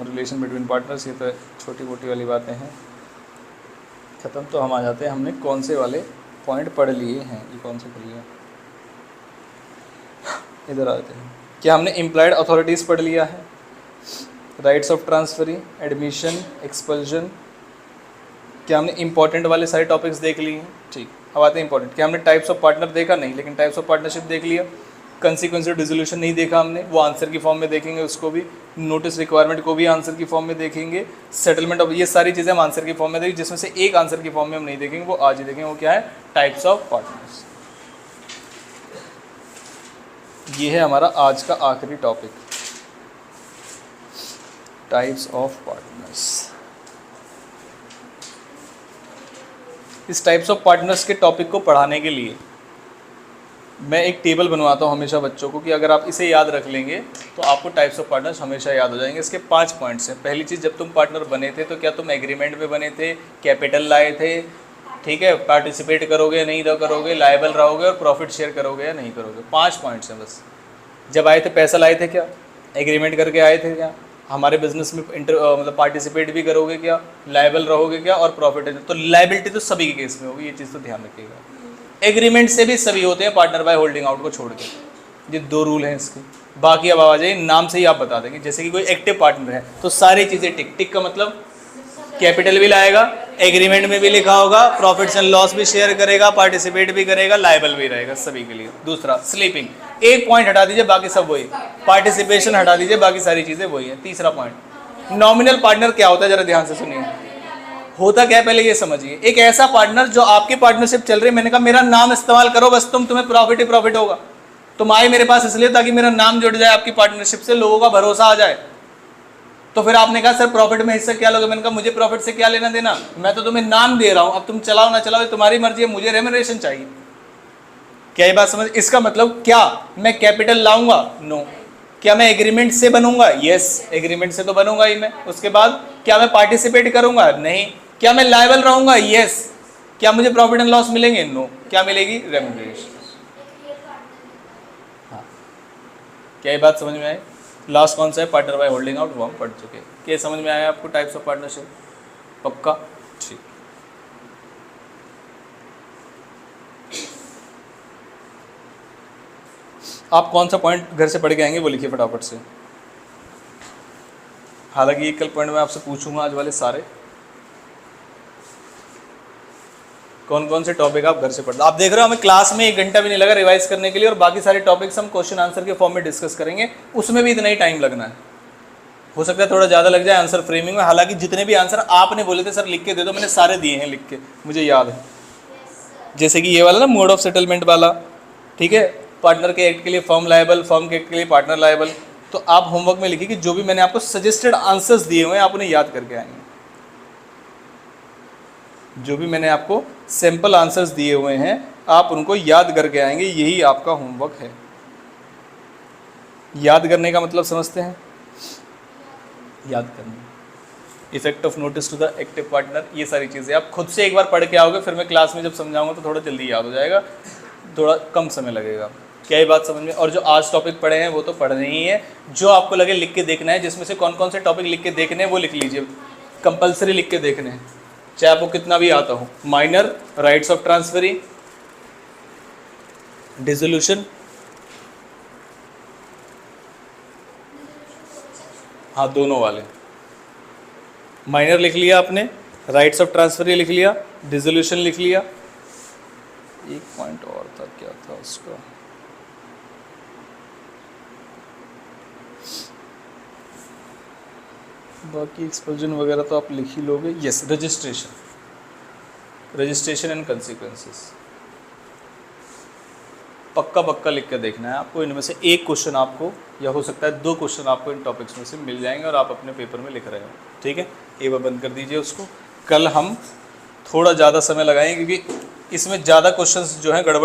रिलेशन बिटवीन पार्टनर्स, ये तो छोटी मोटी वाली बातें हैं, ख़त्म। तो हम आ जाते हैं, हमने कौन से वाले पॉइंट पढ़ लिए हैं, ये कौन से पढ़ लिए, इधर आते हैं। क्या हमने इम्प्लाइड अथॉरिटीज़ पढ़ लिया है, rights of transferee, admission, expulsion, क्या हमने इंपॉर्टेंट वाले सारे टॉपिक्स देख लिए हैं। ठीक, अब आते हैं इंपॉर्टेंट। क्या हमने टाइप्स ऑफ पार्टनर देखा, नहीं, लेकिन टाइप्स ऑफ पार्टनरशिप देख लिया। कंसीक्वेंस ऑफ डिसोल्यूशन नहीं देखा हमने, वो आंसर की फॉर्म में देखेंगे उसको भी। नोटिस रिक्वायरमेंट को भी आंसर की फॉर्म में देखेंगे। सेटलमेंट ऑफ, ये सारी चीज़ें हम आंसर की फॉर्म में देखेंगे, जिसमें से एक आंसर की फॉर्म में हम नहीं देखेंगे, वो आज ही देखेंगे। वो क्या है, टाइप्स ऑफ पार्टनर्स। ये है हमारा आज का आखिरी टॉपिक, टाइप्स ऑफ पार्टनर्स। इस टाइप्स ऑफ पार्टनर्स के टॉपिक को पढ़ाने के लिए मैं एक टेबल बनवाता हूँ हमेशा बच्चों को, कि अगर आप इसे याद रख लेंगे तो आपको टाइप्स ऑफ पार्टनर्स हमेशा याद हो जाएंगे। इसके 5 पॉइंट्स हैं। पहली चीज़, जब तुम पार्टनर बने थे तो क्या तुम एग्रीमेंट में बने थे, कैपिटल लाए थे, ठीक है, पार्टिसिपेट करोगे नहीं करोगे, लायबल रहोगे और प्रॉफिट शेयर करोगे या नहीं करोगे। 5 पॉइंट्स हैं बस। जब आए थे पैसा लाए थे क्या, एग्रीमेंट करके आए थे क्या, हमारे बिजनेस में मतलब पार्टिसिपेट भी करोगे क्या, लायबल रहोगे क्या, और प्रॉफिट। तो लायबिलिटी तो सभी के केस में होगी, ये चीज़ तो ध्यान रखिएगा। एग्रीमेंट से भी सभी होते हैं पार्टनर बाय होल्डिंग आउट को छोड़ के, ये 2 रूल हैं इसके। बाकी अब आ जाइए, नाम से ही आप बता देंगे। जैसे कि कोई एक्टिव पार्टनर है तो सारी चीज़ें टिक, टिक का मतलब कैपिटल भी लाएगा, एग्रीमेंट में भी लिखा होगा, प्रॉफिट्स एंड लॉस भी शेयर करेगा, पार्टिसिपेट भी करेगा, लायबल भी रहेगा सभी के लिए। दूसरा, स्लीपिंग, एक पॉइंट हटा दीजिए बाकी सब वही, पार्टिसिपेशन हटा दीजिए बाकी सारी चीजें वही है। तीसरा पॉइंट, नॉमिनल पार्टनर क्या होता है, जरा ध्यान से सुनिए। होता क्या है पहले ये समझिए, एक ऐसा पार्टनर जो आपकी पार्टनरशिप चल रही है, मैंने कहा मेरा नाम इस्तेमाल करो बस, तुम्हें प्रॉफिट ही प्रॉफिट होगा। तुम आए मेरे पास इसलिए ताकि मेरा नाम जुड़ जाए आपकी पार्टनरशिप से, लोगों का भरोसा आ जाए। तो फिर आपने कहा सर प्रॉफिट में हिस्सा क्या लोगे, मैंने कहा मुझे प्रॉफिट से क्या लेना देना, मैं तो तुम्हें नाम दे रहा हूं, अब तुम चलाओ ना चलाओ तुम्हारी मर्जी है, मुझे रेम्यूनरेशन चाहिए। क्या ये बात समझ, इसका मतलब क्या मैं कैपिटल लाऊंगा, नो। क्या मैं एग्रीमेंट से बनूंगा, यस, एग्रीमेंट से तो बनूंगा ही मैं। उसके बाद क्या मैं पार्टिसिपेट करूंगा, नहीं। क्या मैं लायबल रहूंगा, यस। क्या मुझे प्रॉफिट एंड लॉस मिलेंगे, नो। क्या मिलेगी, रेम्यूनरेशन। हाँ, क्या ये बात समझ में आई। लास्ट कौन सा है, पार्टनर बाय होल्डिंग आउट, वो हम पढ़ चुके। क्या समझ में आया आपको टाइप्स ऑफ पार्टनरशिप, पक्का, ठीक। आप कौन सा पॉइंट घर से पढ़ के आएंगे वो लिखिए फटाफट से। हालांकि ये कल पॉइंट मैं आपसे पूछूंगा आज वाले सारे, कौन कौन से टॉपिक आप घर से पढ़ते। आप देख रहे हो हमें क्लास में 1 घंटा भी नहीं लगा रिवाइज करने के लिए, और बाकी सारे टॉपिक्स हम क्वेश्चन आंसर के फॉर्म में डिस्कस करेंगे, उसमें भी इतना ही टाइम लगना है। हो सकता है थोड़ा ज़्यादा लग जाए आंसर फ्रेमिंग में। हालांकि जितने भी आंसर आपने बोले थे सर लिख के दे दो, मैंने सारे दिए हैं लिख के, मुझे याद है। जैसे कि ये वाला ना, मोड ऑफ सेटलमेंट वाला, ठीक है, पार्टनर के एक्ट के लिए फर्म लायबल, फर्म के एक्ट के लिए पार्टनर लायबल। तो आप होमवर्क में लिखिए कि जो भी मैंने आपको सजेस्टेड आंसर्स दिए हुए हैं आप उन्हें याद करके आएंगे। जो भी मैंने आपको सैंपल आंसर्स दिए हुए हैं आप उनको याद करके आएंगे, यही आपका होमवर्क है। याद करने का मतलब समझते हैं, याद करना, effect of notice to the active partner, ये सारी चीज़ें आप खुद से एक बार पढ़ के आओगे, फिर मैं क्लास में जब समझाऊंगा तो थोड़ा जल्दी याद हो जाएगा, थोड़ा कम समय लगेगा। क्या ये बात समझ में। और जो आज टॉपिक पढ़े हैं वो तो पढ़ने ही है, जो आपको लगे लिख के देखना है, जिसमें से कौन कौन से टॉपिक लिख के देखने हैं वो लिख लीजिए, कंपलसरी लिख के देखने हैं, चाहे आपको कितना भी आता हो। Minor, rights of transferee, dissolution, हाँ दोनों वाले। माइनर लिख लिया आपने, राइट्स ऑफ ट्रांसफरी लिख लिया, डिसोल्यूशन लिख लिया। एक पॉइंट और था, क्या था उसका, बाकी एक्सपल्जन वगैरह तो आप लिख ही लोगे। Yes, registration, registration and consequences, पक्का पक्का लिख कर देखना है आपको। इनमें से एक क्वेश्चन आपको, या हो सकता है 2 क्वेश्चन आपको इन टॉपिक्स में से मिल जाएंगे और आप अपने पेपर में लिख रहे हो, ठीक है। ये बार बंद कर दीजिए उसको। कल हम थोड़ा ज़्यादा समय लगाएंगे क्योंकि इसमें ज़्यादा क्वेश्चंस जो हैं गड़बड़